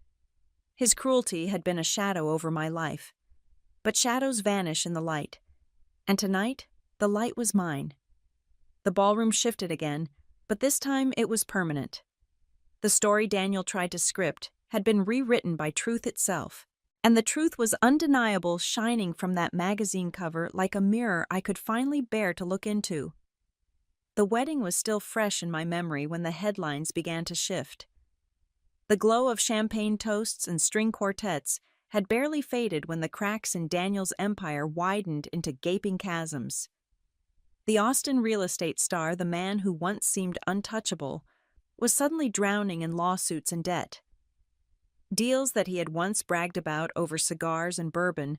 His cruelty had been a shadow over my life. But shadows vanish in the light. And tonight, the light was mine. The ballroom shifted again, but this time it was permanent. The story Daniel tried to script had been rewritten by truth itself, and the truth was undeniable, shining from that magazine cover like a mirror I could finally bear to look into. The wedding was still fresh in my memory when the headlines began to shift. The glow of champagne toasts and string quartets had barely faded when the cracks in Daniel's empire widened into gaping chasms. The Austin real estate star, the man who once seemed untouchable, was suddenly drowning in lawsuits and debt. Deals that he had once bragged about over cigars and bourbon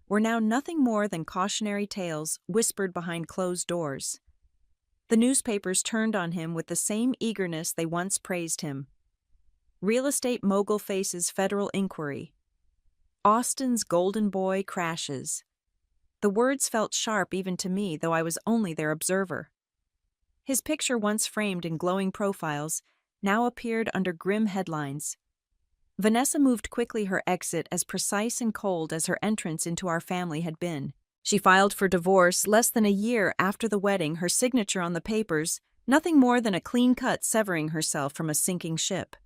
were now nothing more than cautionary tales whispered behind closed doors. The newspapers turned on him with the same eagerness they once praised him. Real estate mogul faces federal inquiry. Austin's golden boy crashes. The words felt sharp even to me, though I was only their observer. His picture, once framed in glowing profiles, now appeared under grim headlines. Vanessa moved quickly, her exit as precise and cold as her entrance into our family had been. She filed for divorce less than a year after the wedding, her signature on the papers, nothing more than a clean cut severing herself from a sinking ship.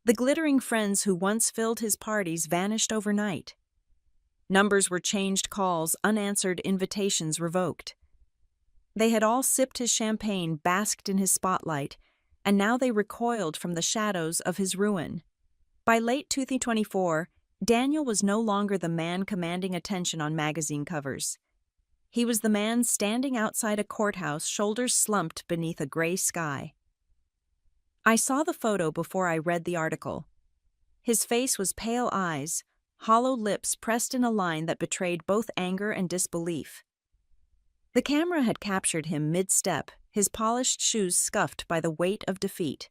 The glittering friends who once filled his parties vanished overnight. Numbers were changed, calls, unanswered, invitations revoked. They had all sipped his champagne, basked in his spotlight, and now they recoiled from the shadows of his ruin. By late 2024, Daniel was no longer the man commanding attention on magazine covers. He was the man standing outside a courthouse, shoulders slumped beneath a gray sky. I saw the photo before I read the article. His face was pale eyes, hollow lips pressed in a line that betrayed both anger and disbelief. The camera had captured him mid-step, his polished shoes scuffed by the weight of defeat.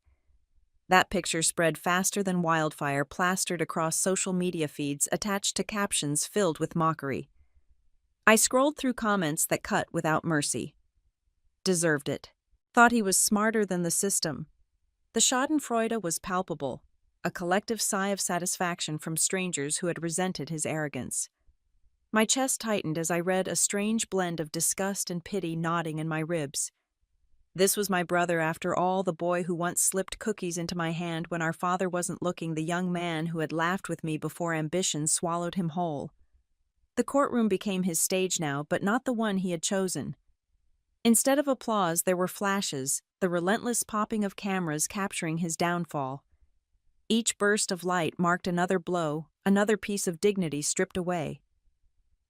That picture spread faster than wildfire, plastered across social media feeds, attached to captions filled with mockery. I scrolled through comments that cut without mercy. Deserved it. Thought he was smarter than the system. The schadenfreude was palpable, a collective sigh of satisfaction from strangers who had resented his arrogance. My chest tightened as I read a strange blend of disgust and pity gnawing in my ribs. This was my brother after all, the boy who once slipped cookies into my hand when our father wasn't looking, the young man who had laughed with me before ambition swallowed him whole. The courtroom became his stage now, but not the one he had chosen. Instead of applause, there were flashes, the relentless popping of cameras capturing his downfall. Each burst of light marked another blow, another piece of dignity stripped away.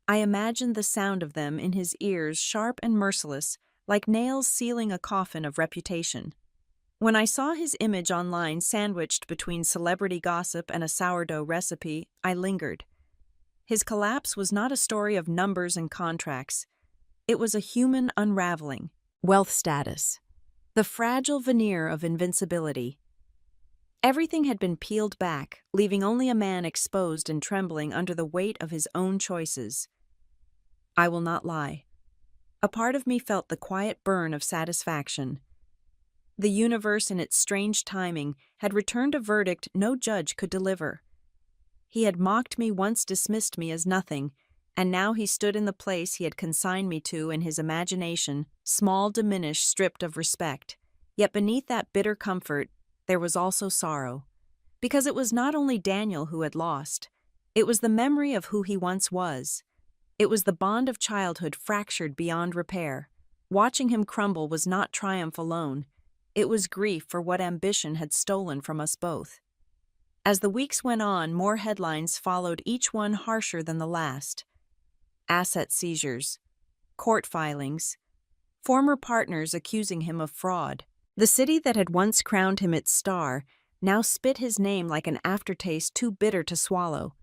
I imagined the sound of them in his ears, sharp and merciless, like nails sealing a coffin of reputation. When I saw his image online sandwiched between celebrity gossip and a sourdough recipe, I lingered. His collapse was not a story of numbers and contracts. It was a human unraveling. Wealth status. The fragile veneer of invincibility. Everything had been peeled back, leaving only a man exposed and trembling under the weight of his own choices. I will not lie. A part of me felt the quiet burn of satisfaction. The universe, in its strange timing, had returned a verdict no judge could deliver. He had mocked me, once dismissed me as nothing, and now he stood in the place he had consigned me to in his imagination, small, diminished, stripped of respect. Yet beneath that bitter comfort, there was also sorrow. Because it was not only Daniel who had lost. It was the memory of who he once was. It was the bond of childhood fractured beyond repair. Watching him crumble was not triumph alone. It was grief for what ambition had stolen from us both. As the weeks went on, more headlines followed, each one harsher than the last. Asset seizures, court filings, former partners accusing him of fraud. The city that had once crowned him its star now spit his name like an aftertaste too bitter to swallow.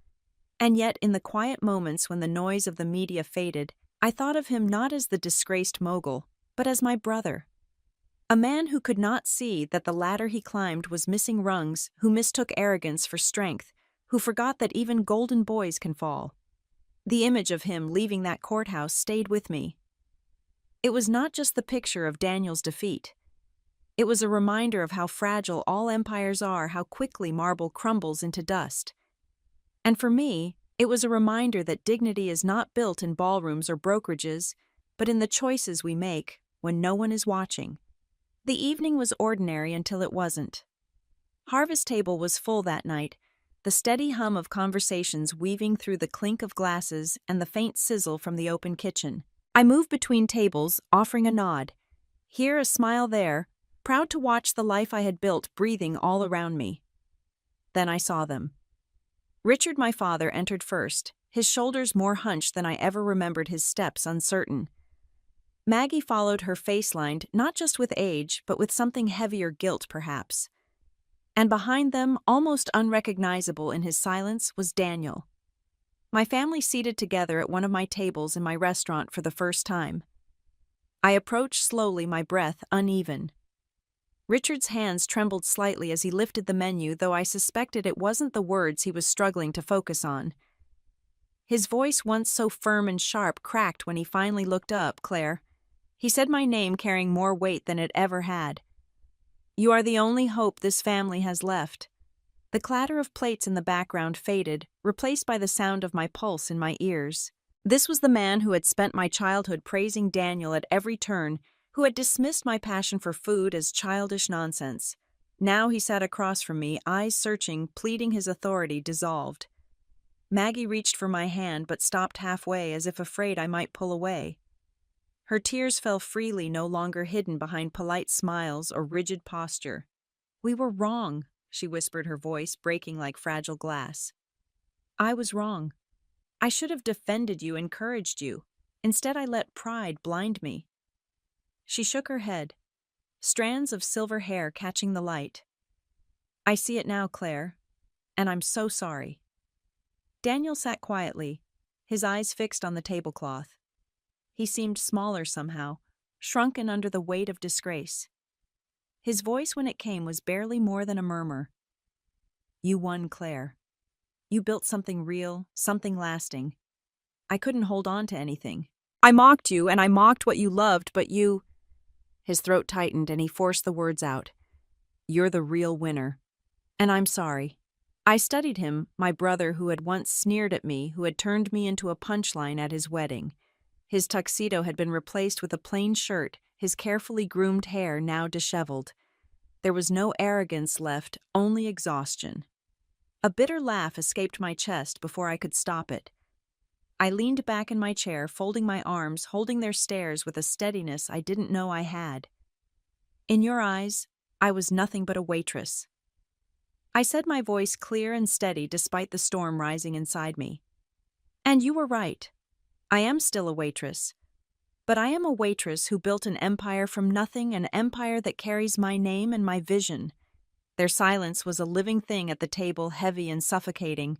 And yet, in the quiet moments when the noise of the media faded, I thought of him not as the disgraced mogul, but as my brother. A man who could not see that the ladder he climbed was missing rungs, who mistook arrogance for strength, who forgot that even golden boys can fall. The image of him leaving that courthouse stayed with me. It was not just the picture of Daniel's defeat. It was a reminder of how fragile all empires are, how quickly marble crumbles into dust. And for me, it was a reminder that dignity is not built in ballrooms or brokerages, but in the choices we make when no one is watching. The evening was ordinary until it wasn't. Harvest table was full that night, the steady hum of conversations weaving through the clink of glasses and the faint sizzle from the open kitchen. I moved between tables, offering a nod. Here a smile there, proud to watch the life I had built breathing all around me. Then I saw them. Richard, my father, entered first, his shoulders more hunched than I ever remembered, his steps uncertain. Maggie followed, her face lined, not just with age, but with something heavier, guilt perhaps. And behind them, almost unrecognizable in his silence, was Daniel. My family seated together at one of my tables in my restaurant for the first time. I approached slowly, my breath uneven. Richard's hands trembled slightly as he lifted the menu, though I suspected it wasn't the words he was struggling to focus on. His voice, once so firm and sharp, cracked when he finally looked up. "Claire." He said my name carrying more weight than it ever had. "You are the only hope this family has left." The clatter of plates in the background faded, replaced by the sound of my pulse in my ears. This was the man who had spent my childhood praising Daniel at every turn, who had dismissed my passion for food as childish nonsense. Now he sat across from me, eyes searching, pleading, his authority dissolved. Maggie reached for my hand but stopped halfway, as if afraid I might pull away. Her tears fell freely, no longer hidden behind polite smiles or rigid posture. "We were wrong," she whispered, her voice breaking like fragile glass. "I was wrong. I should have defended you, encouraged you. Instead, I let pride blind me." She shook her head, strands of silver hair catching the light. "I see it now, Claire, and I'm so sorry." Daniel sat quietly, his eyes fixed on the tablecloth. He seemed smaller somehow, shrunken under the weight of disgrace. His voice, when it came, was barely more than a murmur. "You won, Claire. You built something real, something lasting. I couldn't hold on to anything. I mocked you, and I mocked what you loved, but you— His throat tightened, and he forced the words out. You're the real winner. And I'm sorry. I studied him, my brother who had once sneered at me, who had turned me into a punchline at his wedding. His tuxedo had been replaced with a plain shirt, his carefully groomed hair now disheveled. There was no arrogance left, only exhaustion. A bitter laugh escaped my chest before I could stop it. I leaned back in my chair, folding my arms, holding their stares with a steadiness I didn't know I had. In your eyes, I was nothing but a waitress. I said, my voice clear and steady despite the storm rising inside me. And you were right. I am still a waitress. But I am a waitress who built an empire from nothing, an empire that carries my name and my vision. Their silence was a living thing at the table, heavy and suffocating.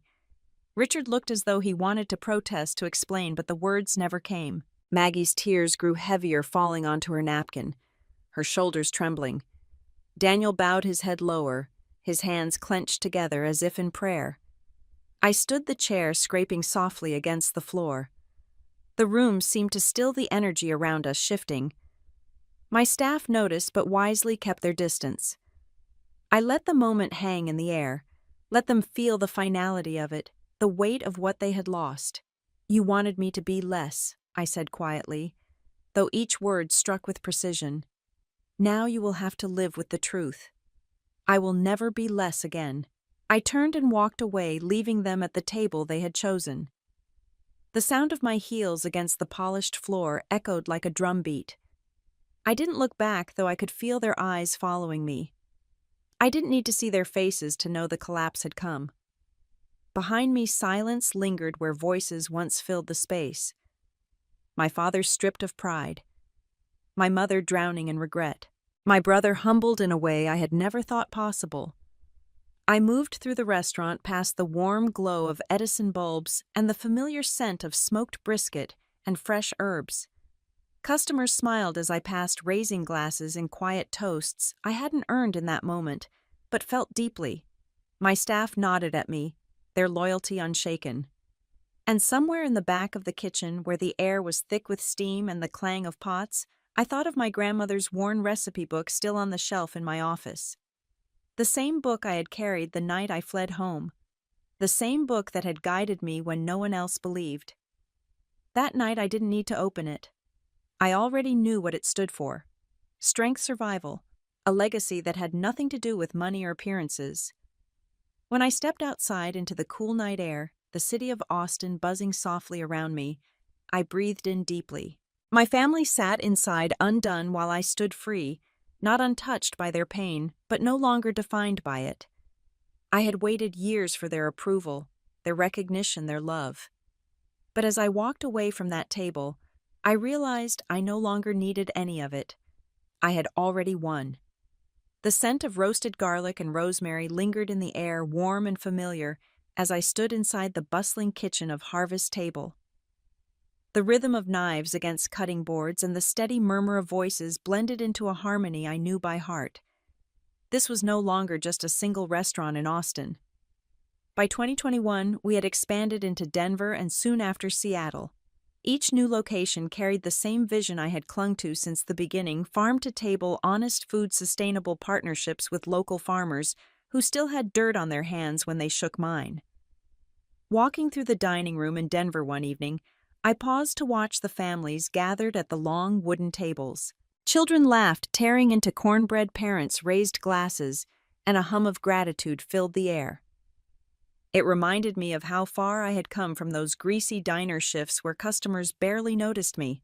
Richard looked as though he wanted to protest, to explain, but the words never came. Maggie's tears grew heavier, falling onto her napkin, her shoulders trembling. Daniel bowed his head lower, his hands clenched together as if in prayer. I stood the chair, scraping softly against the floor. The room seemed to still the energy around us, shifting. My staff noticed but wisely kept their distance. I let the moment hang in the air, let them feel the finality of it, the weight of what they had lost. You wanted me to be less, I said quietly, though each word struck with precision. Now you will have to live with the truth. I will never be less again. I turned and walked away, leaving them at the table they had chosen. The sound of my heels against the polished floor echoed like a drumbeat. I didn't look back, though I could feel their eyes following me. I didn't need to see their faces to know the collapse had come. Behind me, silence lingered where voices once filled the space. My father stripped of pride. My mother drowning in regret. My brother humbled in a way I had never thought possible. I moved through the restaurant past the warm glow of Edison bulbs and the familiar scent of smoked brisket and fresh herbs. Customers smiled as I passed raising glasses and quiet toasts I hadn't earned in that moment, but felt deeply. My staff nodded at me, their loyalty unshaken. And somewhere in the back of the kitchen, where the air was thick with steam and the clang of pots, I thought of my grandmother's worn recipe book still on the shelf in my office. The same book I had carried the night I fled home. The same book that had guided me when no one else believed. That night I didn't need to open it. I already knew what it stood for. Strength, survival, a legacy that had nothing to do with money or appearances. When I stepped outside into the cool night air, the city of Austin buzzing softly around me, I breathed in deeply. My family sat inside undone while I stood free, not untouched by their pain, but no longer defined by it. I had waited years for their approval, their recognition, their love. But as I walked away from that table, I realized I no longer needed any of it. I had already won. The scent of roasted garlic and rosemary lingered in the air, warm and familiar, as I stood inside the bustling kitchen of Harvest Table. The rhythm of knives against cutting boards and the steady murmur of voices blended into a harmony I knew by heart. This was no longer just a single restaurant in Austin. By 2021, we had expanded into Denver and soon after Seattle. Each new location carried the same vision I had clung to since the beginning: farm-to-table, honest food, sustainable partnerships with local farmers who still had dirt on their hands when they shook mine. Walking through the dining room in Denver one evening, I paused to watch the families gathered at the long wooden tables. Children laughed, tearing into cornbread, parents raised glasses, and a hum of gratitude filled the air. It reminded me of how far I had come from those greasy diner shifts where customers barely noticed me.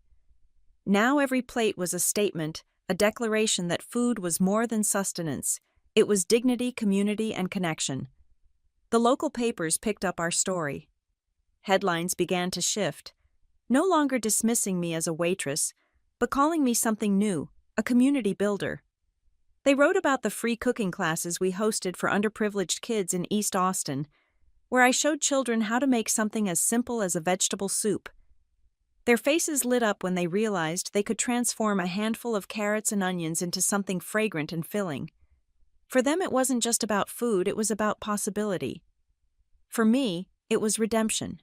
Now every plate was a statement, a declaration that food was more than sustenance. It was dignity, community, and connection. The local papers picked up our story. Headlines began to shift, no longer dismissing me as a waitress, but calling me something new, a community builder. They wrote about the free cooking classes we hosted for underprivileged kids in East Austin, where I showed children how to make something as simple as a vegetable soup. Their faces lit up when they realized they could transform a handful of carrots and onions into something fragrant and filling. For them, it wasn't just about food, it was about possibility. For me, it was redemption.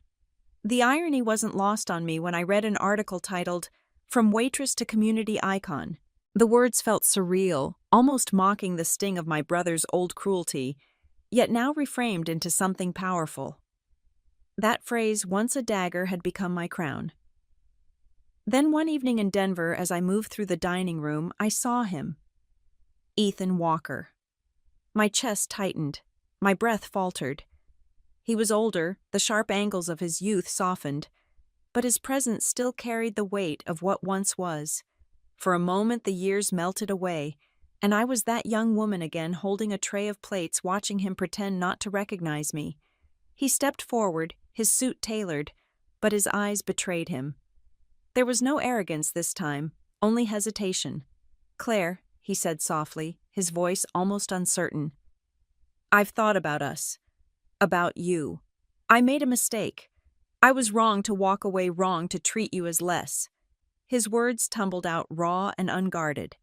The irony wasn't lost on me when I read an article titled, "From Waitress to Community Icon." The words felt surreal, almost mocking the sting of my brother's old cruelty, yet now reframed into something powerful. That phrase, once a dagger, had become my crown. Then one evening in Denver, as I moved through the dining room, I saw him. Ethan Walker. My chest tightened. My breath faltered. He was older, the sharp angles of his youth softened, but his presence still carried the weight of what once was. For a moment the years melted away, and I was that young woman again, holding a tray of plates, watching him pretend not to recognize me. He stepped forward, his suit tailored, but his eyes betrayed him. There was no arrogance this time, only hesitation. "Claire," he said softly, his voice almost uncertain. "I've thought about us. About you. I made a mistake. I was wrong to walk away, wrong to treat you as less." His words tumbled out raw and unguarded.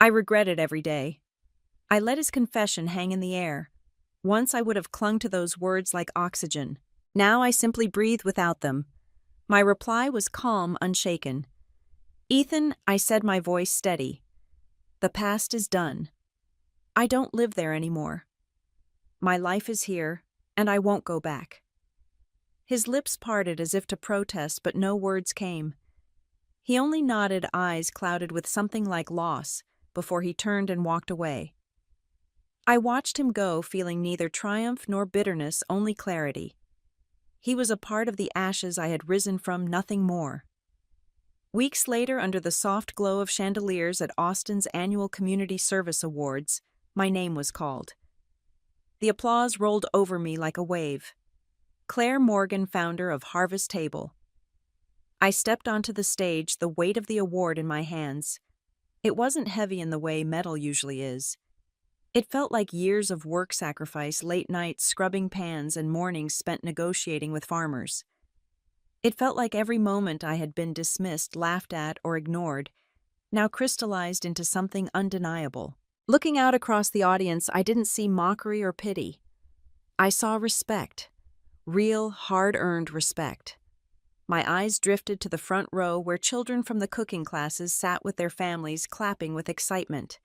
I regret it every day. I let his confession hang in the air. Once I would have clung to those words like oxygen. Now I simply breathe without them. My reply was calm, unshaken. "Ethan," I said, my voice steady, "the past is done. I don't live there anymore. My life is here, and I won't go back." His lips parted as if to protest, but no words came. He only nodded, eyes clouded with something like loss, before he turned and walked away. I watched him go, feeling neither triumph nor bitterness, only clarity. He was a part of the ashes I had risen from, nothing more. Weeks later, under the soft glow of chandeliers at Austin's annual Community Service Awards, my name was called. The applause rolled over me like a wave. Claire Morgan, founder of Harvest Table. I stepped onto the stage, the weight of the award in my hands. It wasn't heavy in the way metal usually is. It felt like years of work sacrifice, late nights scrubbing pans and mornings spent negotiating with farmers. It felt like every moment I had been dismissed, laughed at, or ignored, now crystallized into something undeniable. Looking out across the audience, I didn't see mockery or pity. I saw respect. Real, hard-earned respect. My eyes drifted to the front row where children from the cooking classes sat with their families, clapping with excitement.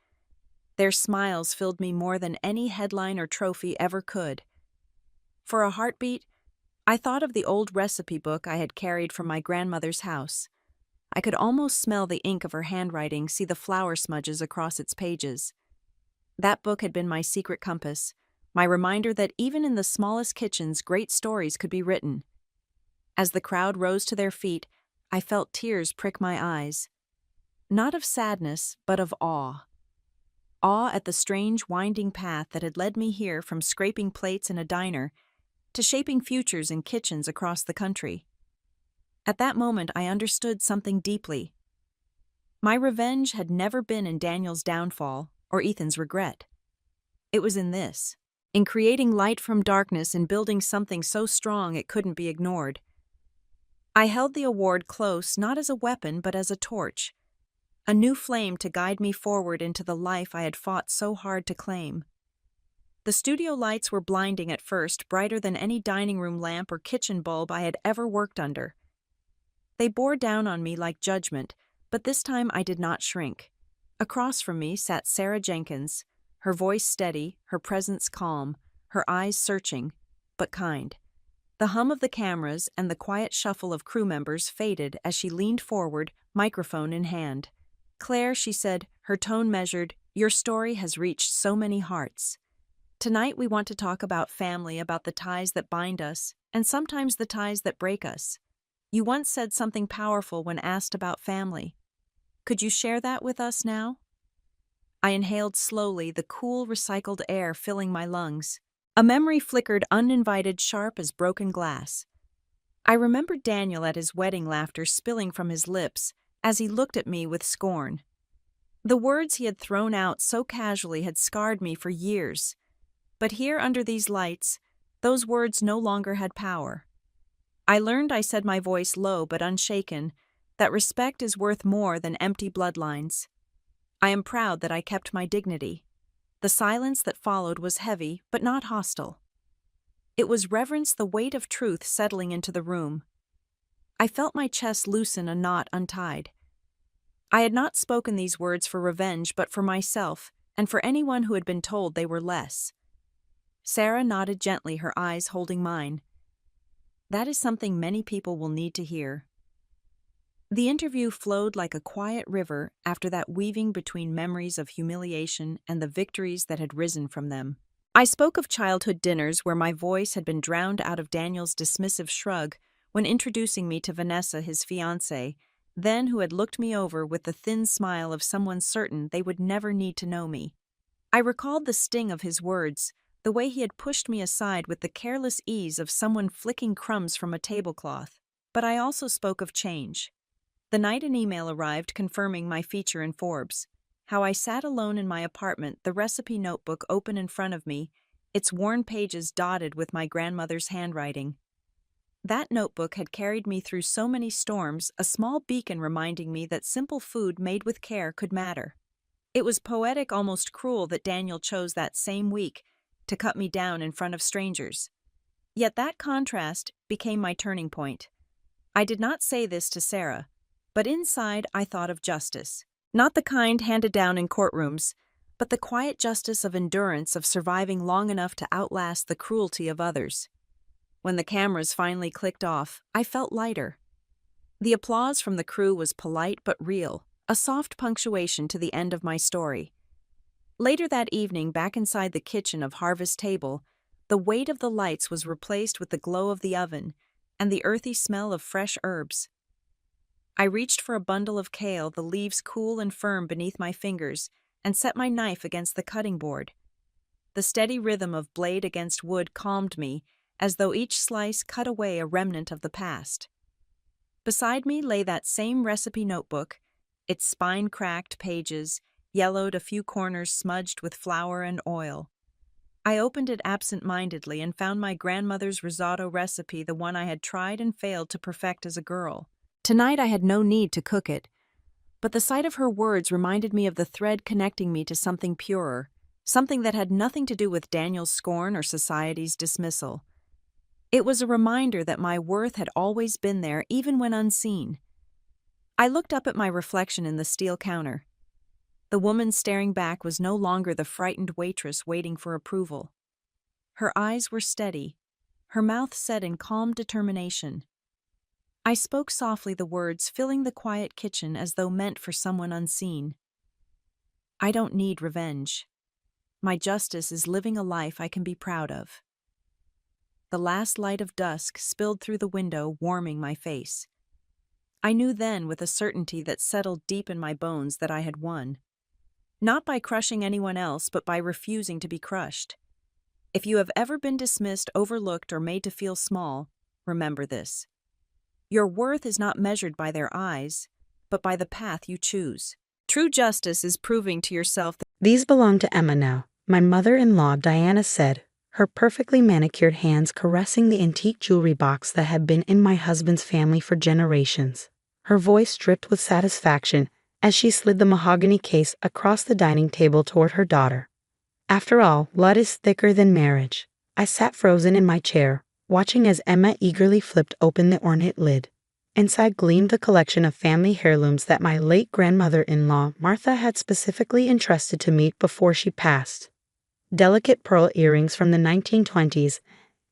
Their smiles filled me more than any headline or trophy ever could. For a heartbeat, I thought of the old recipe book I had carried from my grandmother's house. I could almost smell the ink of her handwriting, see the flour smudges across its pages. That book had been my secret compass, my reminder that even in the smallest kitchens, great stories could be written. As the crowd rose to their feet, I felt tears prick my eyes. Not of sadness, but of awe. Awe at the strange, winding path that had led me here, from scraping plates in a diner to shaping futures in kitchens across the country. At that moment, I understood something deeply. My revenge had never been in Daniel's downfall or Ethan's regret. It was in this, in creating light from darkness and building something so strong it couldn't be ignored. I held the award close, not as a weapon, but as a torch. A new flame to guide me forward into the life I had fought so hard to claim. The studio lights were blinding at first, brighter than any dining room lamp or kitchen bulb I had ever worked under. They bore down on me like judgment, but this time I did not shrink. Across from me sat Sarah Jenkins, her voice steady, her presence calm, her eyes searching, but kind. The hum of the cameras and the quiet shuffle of crew members faded as she leaned forward, microphone in hand. "Claire," she said, her tone measured, "your story has reached so many hearts. Tonight we want to talk about family, about the ties that bind us, and sometimes the ties that break us. You once said something powerful when asked about family. Could you share that with us now?" I inhaled slowly, the cool, recycled air filling my lungs. A memory flickered uninvited, sharp as broken glass. I remembered Daniel at his wedding, laughter spilling from his lips as he looked at me with scorn. The words he had thrown out so casually had scarred me for years. But here under these lights, those words no longer had power. I learned, I said, my voice low but unshaken, that respect is worth more than empty bloodlines. I am proud that I kept my dignity. The silence that followed was heavy, but not hostile. It was reverence, the weight of truth settling into the room. I felt my chest loosen, a knot untied. I had not spoken these words for revenge, but for myself, and for anyone who had been told they were less. Sarah nodded gently, her eyes holding mine. That is something many people will need to hear. The interview flowed like a quiet river after that, weaving between memories of humiliation and the victories that had risen from them. I spoke of childhood dinners where my voice had been drowned out of Daniel's dismissive shrug when introducing me to Vanessa, his fiancée, then who had looked me over with the thin smile of someone certain they would never need to know me. I recalled the sting of his words, the way he had pushed me aside with the careless ease of someone flicking crumbs from a tablecloth. But I also spoke of change. The night an email arrived confirming my feature in Forbes, how I sat alone in my apartment, the recipe notebook open in front of me, its worn pages dotted with my grandmother's handwriting. That notebook had carried me through so many storms, a small beacon reminding me that simple food made with care could matter. It was poetic, almost cruel, that Daniel chose that same week to cut me down in front of strangers. Yet that contrast became my turning point. I did not say this to Sarah, but inside I thought of justice. Not the kind handed down in courtrooms, but the quiet justice of endurance, of surviving long enough to outlast the cruelty of others. When the cameras finally clicked off, I felt lighter. The applause from the crew was polite but real, a soft punctuation to the end of my story. Later that evening, back inside the kitchen of Harvest Table, the weight of the lights was replaced with the glow of the oven and the earthy smell of fresh herbs. I reached for a bundle of kale, the leaves cool and firm beneath my fingers, and set my knife against the cutting board. The steady rhythm of blade against wood calmed me, as though each slice cut away a remnant of the past. Beside me lay that same recipe notebook, its spine-cracked pages, yellowed, a few corners smudged with flour and oil. I opened it absent-mindedly and found my grandmother's risotto recipe, the one I had tried and failed to perfect as a girl. Tonight I had no need to cook it, but the sight of her words reminded me of the thread connecting me to something purer, something that had nothing to do with Daniel's scorn or society's dismissal. It was a reminder that my worth had always been there, even when unseen. I looked up at my reflection in the steel counter. The woman staring back was no longer the frightened waitress waiting for approval. Her eyes were steady, her mouth set in calm determination. I spoke softly, the words filling the quiet kitchen as though meant for someone unseen. I don't need revenge. My justice is living a life I can be proud of. The last light of dusk spilled through the window, warming my face. I knew then with a certainty that settled deep in my bones that I had won. Not by crushing anyone else, but by refusing to be crushed. If you have ever been dismissed, overlooked, or made to feel small, remember this. Your worth is not measured by their eyes, but by the path you choose. True justice is proving to yourself that These belong to Emma now, my mother-in-law, Diana said, her perfectly manicured hands caressing the antique jewelry box that had been in my husband's family for generations. Her voice dripped with satisfaction as she slid the mahogany case across the dining table toward her daughter. After all, blood is thicker than marriage. I sat frozen in my chair, watching as Emma eagerly flipped open the ornate lid. Inside gleamed the collection of family heirlooms that my late grandmother-in-law, Martha, had specifically entrusted to me before she passed. Delicate pearl earrings from the 1920s,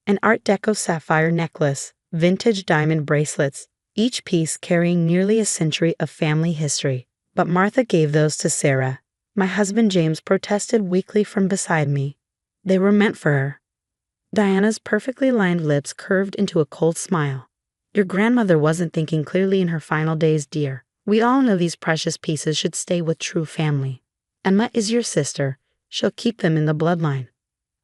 an Art Deco sapphire necklace, vintage diamond bracelets, each piece carrying nearly a century of family history. But Martha gave those to Sarah. My husband James protested weakly from beside me. They were meant for her. Diana's perfectly lined lips curved into a cold smile. Your grandmother wasn't thinking clearly in her final days, dear. We all know these precious pieces should stay with true family. Emma is your sister. She'll keep them in the bloodline.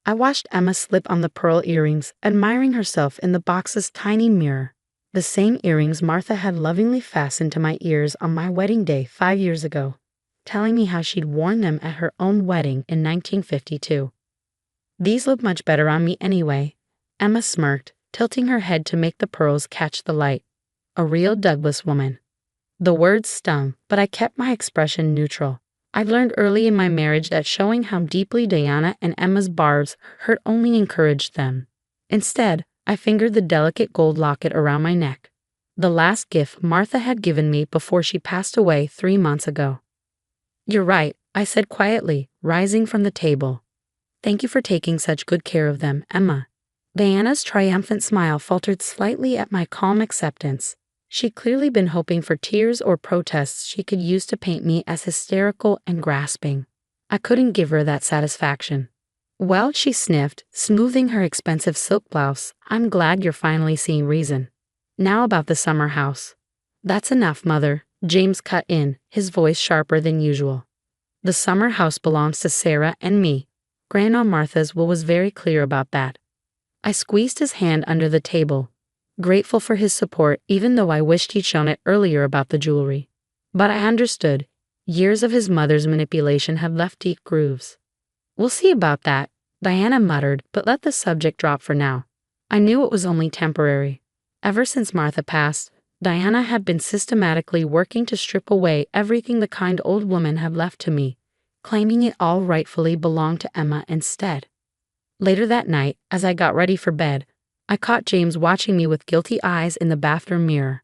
I watched Emma slip on the pearl earrings, admiring herself in the box's tiny mirror. The same earrings Martha had lovingly fastened to my ears on my wedding day 5 years ago, telling me how she'd worn them at her own wedding in 1952. These look much better on me anyway, Emma smirked, tilting her head to make the pearls catch the light. A real Douglas woman. The words stung, but I kept my expression neutral. I'd learned early in my marriage that showing how deeply Diana and Emma's barbs hurt only encouraged them. Instead, I fingered the delicate gold locket around my neck. the last gift Martha had given me before she passed away 3 months ago. You're right, I said quietly, rising from the table. Thank you for taking such good care of them, Emma. Diana's triumphant smile faltered slightly at my calm acceptance. She'd clearly been hoping for tears or protests she could use to paint me as hysterical and grasping. I couldn't give her that satisfaction. Well, she sniffed, smoothing her expensive silk blouse, I'm glad you're finally seeing reason. Now about the summer house. That's enough, Mother, James cut in, his voice sharper than usual. The summer house belongs to Sarah and me. Grandma Martha's will was very clear about that. I squeezed his hand under the table, grateful for his support even though I wished he'd shown it earlier about the jewelry. But I understood. Years of his mother's manipulation had left deep grooves. We'll see about that, Diana muttered, but let the subject drop for now. I knew it was only temporary. Ever since Martha passed, Diana had been systematically working to strip away everything the kind old woman had left to me, claiming it all rightfully belonged to Emma instead. Later that night, as I got ready for bed, I caught James watching me with guilty eyes in the bathroom mirror.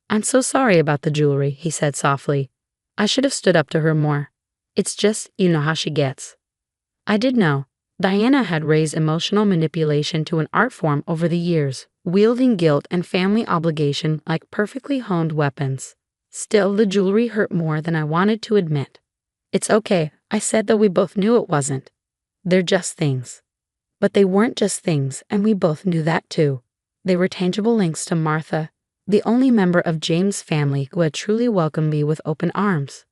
I'm so sorry about the jewelry, he said softly. I should have stood up to her more. It's just, you know how she gets. I did know. Diana had raised emotional manipulation to an art form over the years, wielding guilt and family obligation like perfectly honed weapons. Still, the jewelry hurt more than I wanted to admit. It's okay, I said, though we both knew it wasn't. They're just things. But they weren't just things, and we both knew that too. They were tangible links to Martha, the only member of James' family who had truly welcomed me with open arms.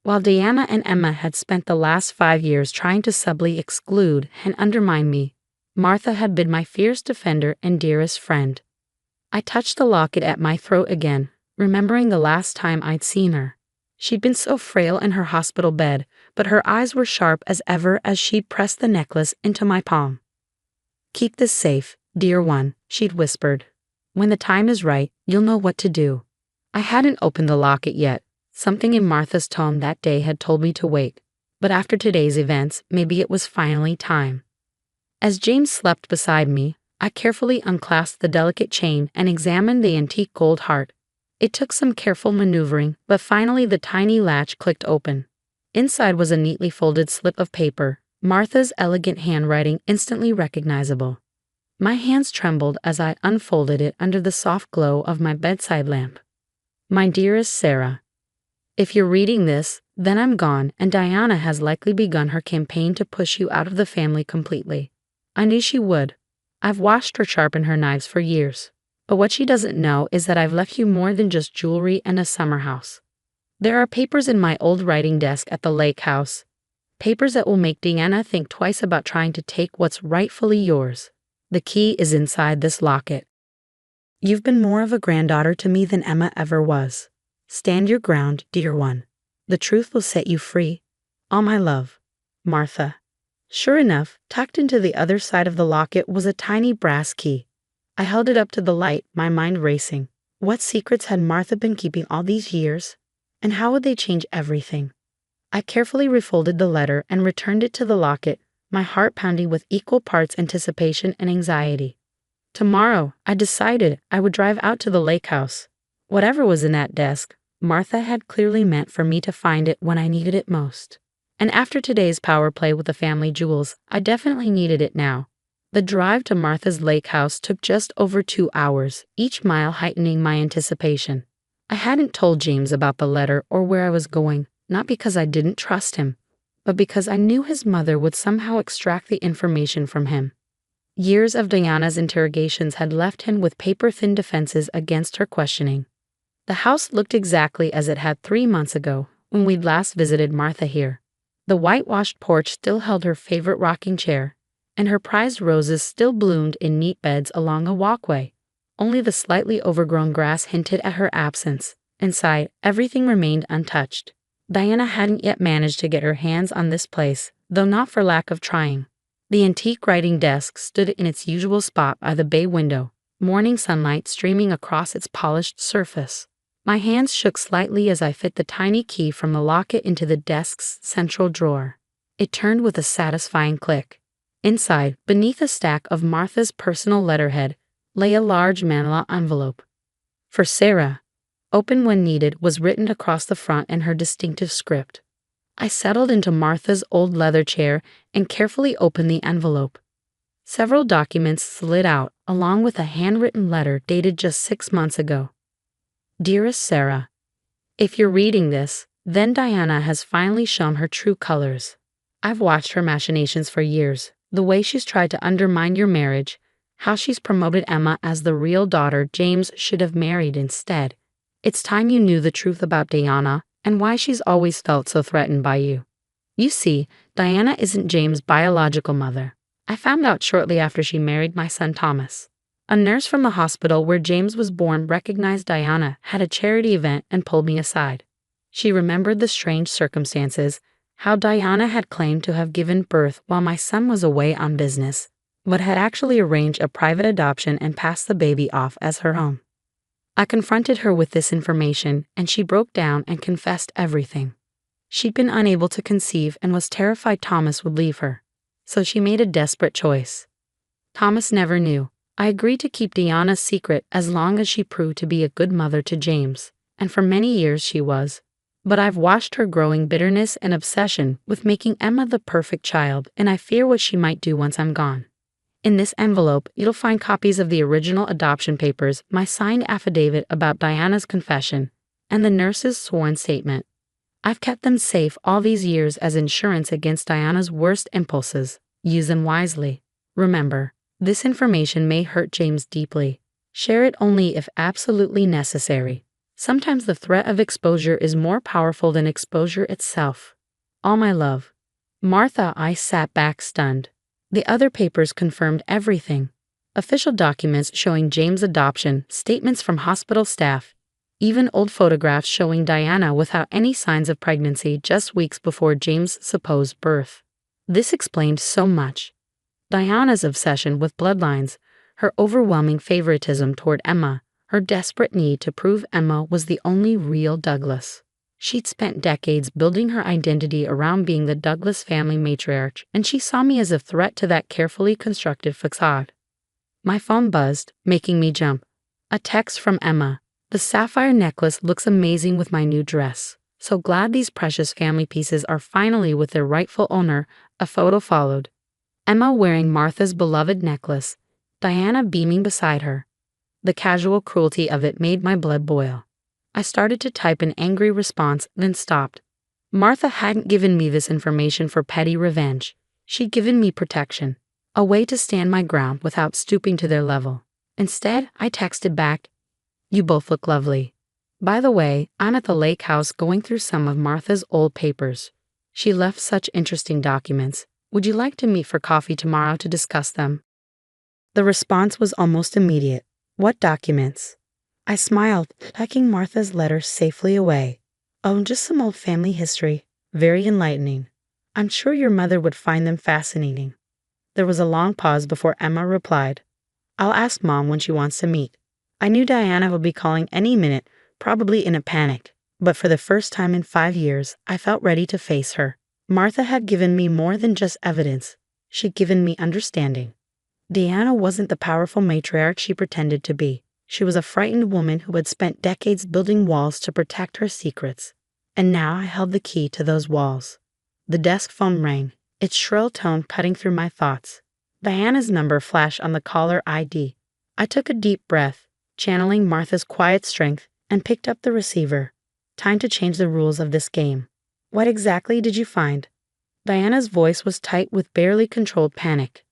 While Diana and Emma had spent the last 5 years trying to subtly exclude and undermine me, Martha had been my fierce defender and dearest friend. I touched the locket at my throat again, remembering the last time I'd seen her. She'd been so frail in her hospital bed, but her eyes were sharp as ever as she'd pressed the necklace into my palm. Keep this safe, dear one, she'd whispered. When the time is right, you'll know what to do. I hadn't opened the locket yet. Something in Martha's tone that day had told me to wait. But after today's events, maybe it was finally time. As James slept beside me, I carefully unclasped the delicate chain and examined the antique gold heart. It took some careful maneuvering, but finally the tiny latch clicked open. Inside was a neatly folded slip of paper, Martha's elegant handwriting instantly recognizable. My hands trembled as I unfolded it under the soft glow of my bedside lamp. My dearest Sarah, if you're reading this, then I'm gone, and Diana has likely begun her campaign to push you out of the family completely. I knew she would. I've watched her sharpen her knives for years. But what she doesn't know is that I've left you more than just jewelry and a summer house. There are papers in my old writing desk at the lake house. Papers that will make Diana think twice about trying to take what's rightfully yours. The key is inside this locket. You've been more of a granddaughter to me than Emma ever was. Stand your ground, dear one. The truth will set you free. All my love, Martha. Sure enough, tucked into the other side of the locket was a tiny brass key. I held it up to the light, my mind racing. What secrets had Martha been keeping all these years? And how would they change everything? I carefully refolded the letter and returned it to the locket, my heart pounding with equal parts anticipation and anxiety. Tomorrow, I decided I would drive out to the lake house. Whatever was in that desk, Martha had clearly meant for me to find it when I needed it most. And after today's power play with the family jewels, I definitely needed it now. The drive to Martha's lake house took just over 2 hours, each mile heightening my anticipation. I hadn't told James about the letter or where I was going, not because I didn't trust him, but because I knew his mother would somehow extract the information from him. Years of Diana's interrogations had left him with paper-thin defenses against her questioning. The house looked exactly as it had 3 months ago, when we'd last visited Martha here. The whitewashed porch still held her favorite rocking chair, and her prized roses still bloomed in neat beds along a walkway. Only the slightly overgrown grass hinted at her absence. Inside, everything remained untouched. Diana hadn't yet managed to get her hands on this place, though not for lack of trying. The antique writing desk stood in its usual spot by the bay window, morning sunlight streaming across its polished surface. My hands shook slightly as I fit the tiny key from the locket into the desk's central drawer. It turned with a satisfying click. Inside, beneath a stack of Martha's personal letterhead, lay a large manila envelope. For Sarah, "Open when needed" was written across the front in her distinctive script. I settled into Martha's old leather chair and carefully opened the envelope. Several documents slid out, along with a handwritten letter dated just 6 months ago. Dearest Sarah, if you're reading this, then Diana has finally shown her true colors. I've watched her machinations for years, the way she's tried to undermine your marriage, how she's promoted Emma as the real daughter James should have married instead. It's time you knew the truth about Diana and why she's always felt so threatened by you. You see, Diana isn't James' biological mother. I found out shortly after she married my son Thomas. A nurse from the hospital where James was born recognized Diana had a charity event and pulled me aside. She remembered the strange circumstances, how Diana had claimed to have given birth while my son was away on business, but had actually arranged a private adoption and passed the baby off as her own. I confronted her with this information, and she broke down and confessed everything. She'd been unable to conceive and was terrified Thomas would leave her, so she made a desperate choice. Thomas never knew. I agreed to keep Diana's secret as long as she proved to be a good mother to James, and for many years she was. But I've watched her growing bitterness and obsession with making Emma the perfect child, and I fear what she might do once I'm gone. In this envelope, you'll find copies of the original adoption papers, my signed affidavit about Diana's confession, and the nurse's sworn statement. I've kept them safe all these years as insurance against Diana's worst impulses. Use them wisely. Remember, this information may hurt James deeply. Share it only if absolutely necessary. Sometimes the threat of exposure is more powerful than exposure itself. All my love. Martha. I sat back stunned. The other papers confirmed everything. Official documents showing James' adoption, statements from hospital staff, even old photographs showing Diana without any signs of pregnancy just weeks before James' supposed birth. This explained so much. Diana's obsession with bloodlines, her overwhelming favoritism toward Emma, her desperate need to prove Emma was the only real Douglas. She'd spent decades building her identity around being the Douglas family matriarch, and she saw me as a threat to that carefully constructed facade. My phone buzzed, making me jump. A text from Emma. "The sapphire necklace looks amazing with my new dress. So glad these precious family pieces are finally with their rightful owner." A photo followed. Emma wearing Martha's beloved necklace, Diana beaming beside her. The casual cruelty of it made my blood boil. I started to type an angry response, then stopped. Martha hadn't given me this information for petty revenge. She'd given me protection, a way to stand my ground without stooping to their level. Instead, I texted back, "You both look lovely. By the way, I'm at the lake house going through some of Martha's old papers. She left such interesting documents. Would you like to meet for coffee tomorrow to discuss them?" The response was almost immediate. "What documents?" I smiled, tucking Martha's letter safely away. "Oh, just some old family history. Very enlightening. I'm sure your mother would find them fascinating." There was a long pause before Emma replied, "I'll ask Mom when she wants to meet." I knew Diana would be calling any minute, probably in a panic, but for the first time in 5 years, I felt ready to face her. Martha had given me more than just evidence. She'd given me understanding. Diana wasn't the powerful matriarch she pretended to be. She was a frightened woman who had spent decades building walls to protect her secrets. And now I held the key to those walls. The desk phone rang, its shrill tone cutting through my thoughts. Diana's number flashed on the caller ID. I took a deep breath, channeling Martha's quiet strength, and picked up the receiver. Time to change the rules of this game. "What exactly did you find?" Diana's voice was tight with barely controlled panic.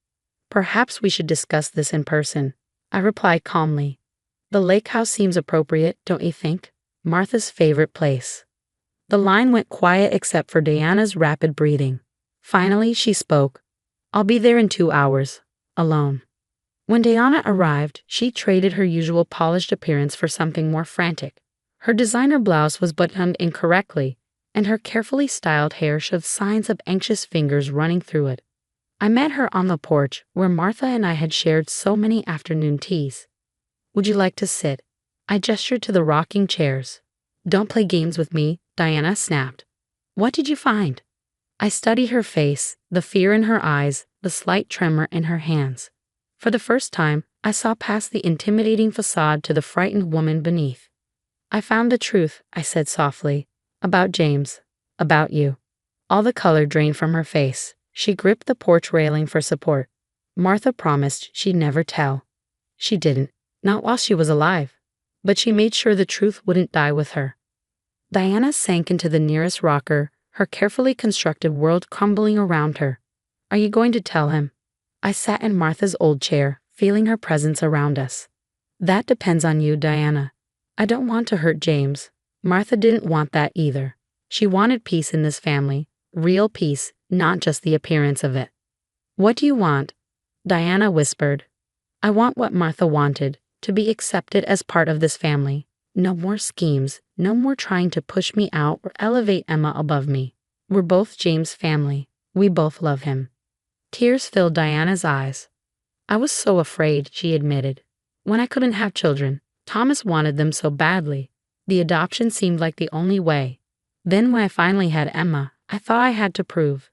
"Perhaps we should discuss this in person," I replied calmly. "The lake house seems appropriate, don't you think? Martha's favorite place." The line went quiet except for Diana's rapid breathing. Finally, she spoke. "I'll be there in 2 hours. Alone." When Diana arrived, she traded her usual polished appearance for something more frantic. Her designer blouse was buttoned incorrectly, and her carefully styled hair showed signs of anxious fingers running through it. I met her on the porch, where Martha and I had shared so many afternoon teas. "Would you like to sit?" I gestured to the rocking chairs. "Don't play games with me," Diana snapped. "What did you find?" I studied her face, the fear in her eyes, the slight tremor in her hands. For the first time, I saw past the intimidating facade to the frightened woman beneath. I found the truth, I said softly. About James. About you. All the color drained from her face. She gripped the porch railing for support. Martha promised she'd never tell. She didn't, not while she was alive. But she made sure the truth wouldn't die with her. Diana sank into the nearest rocker, her carefully constructed world crumbling around her. Are you going to tell him? I sat in Martha's old chair, feeling her presence around us. That depends on you, Diana. I don't want to hurt James. Martha didn't want that either. She wanted peace in this family, real peace, not just the appearance of it. What do you want? Diana whispered. I want what Martha wanted, to be accepted as part of this family. No more schemes, no more trying to push me out or elevate Emma above me. We're both James' family. We both love him. Tears filled Diana's eyes. I was so afraid, she admitted. When I couldn't have children, Thomas wanted them so badly. The adoption seemed like the only way. Then when I finally had Emma, I thought I had to prove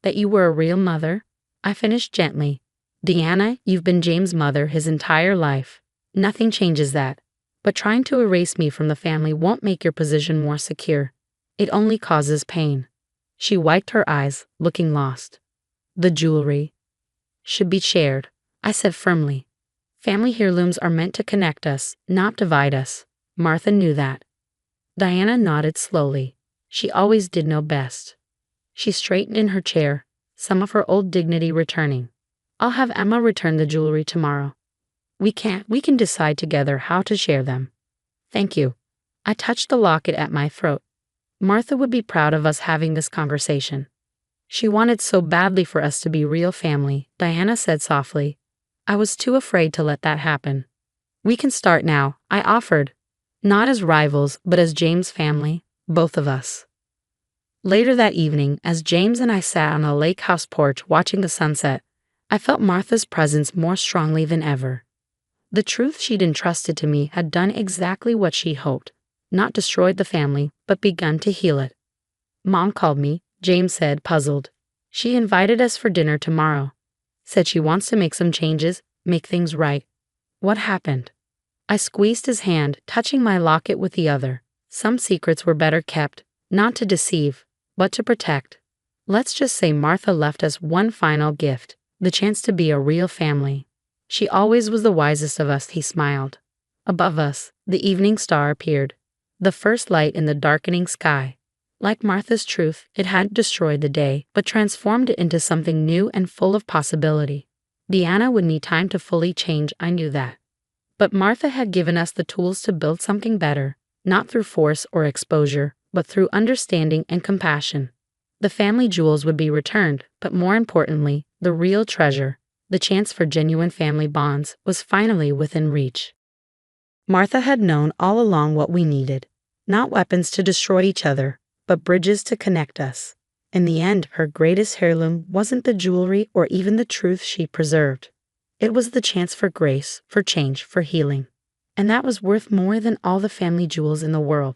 that you were a real mother. I finished gently. Diana, you've been James' mother his entire life. Nothing changes that. But trying to erase me from the family won't make your position more secure. It only causes pain. She wiped her eyes, looking lost. The jewelry should be shared, I said firmly. Family heirlooms are meant to connect us, not divide us. Martha knew that. Diana nodded slowly. She always did know best. She straightened in her chair, some of her old dignity returning. I'll have Emma return the jewelry tomorrow. We can decide together how to share them. Thank you. I touched the locket at my throat. Martha would be proud of us having this conversation. She wanted so badly for us to be real family, Diana said softly. I was too afraid to let that happen. We can start now, I offered. Not as rivals, but as James' family, both of us. Later that evening, as James and I sat on a lake house porch watching the sunset, I felt Martha's presence more strongly than ever. The truth she'd entrusted to me had done exactly what she hoped, not destroyed the family, but begun to heal it. Mom called me, James said, puzzled. She invited us for dinner tomorrow. Said she wants to make some changes, make things right. What happened? I squeezed his hand, touching my locket with the other. Some secrets were better kept, not to deceive, but to protect. Let's just say Martha left us one final gift, the chance to be a real family. She always was the wisest of us, he smiled. Above us, the evening star appeared, the first light in the darkening sky. Like Martha's truth, it hadn't destroyed the day, but transformed it into something new and full of possibility. Diana would need time to fully change, I knew that. But Martha had given us the tools to build something better, not through force or exposure, but through understanding and compassion. The family jewels would be returned, but more importantly, the real treasure, the chance for genuine family bonds, was finally within reach. Martha had known all along what we needed, not weapons to destroy each other, but bridges to connect us. In the end, her greatest heirloom wasn't the jewelry or even the truth she preserved. It was the chance for grace, for change, for healing. And that was worth more than all the family jewels in the world.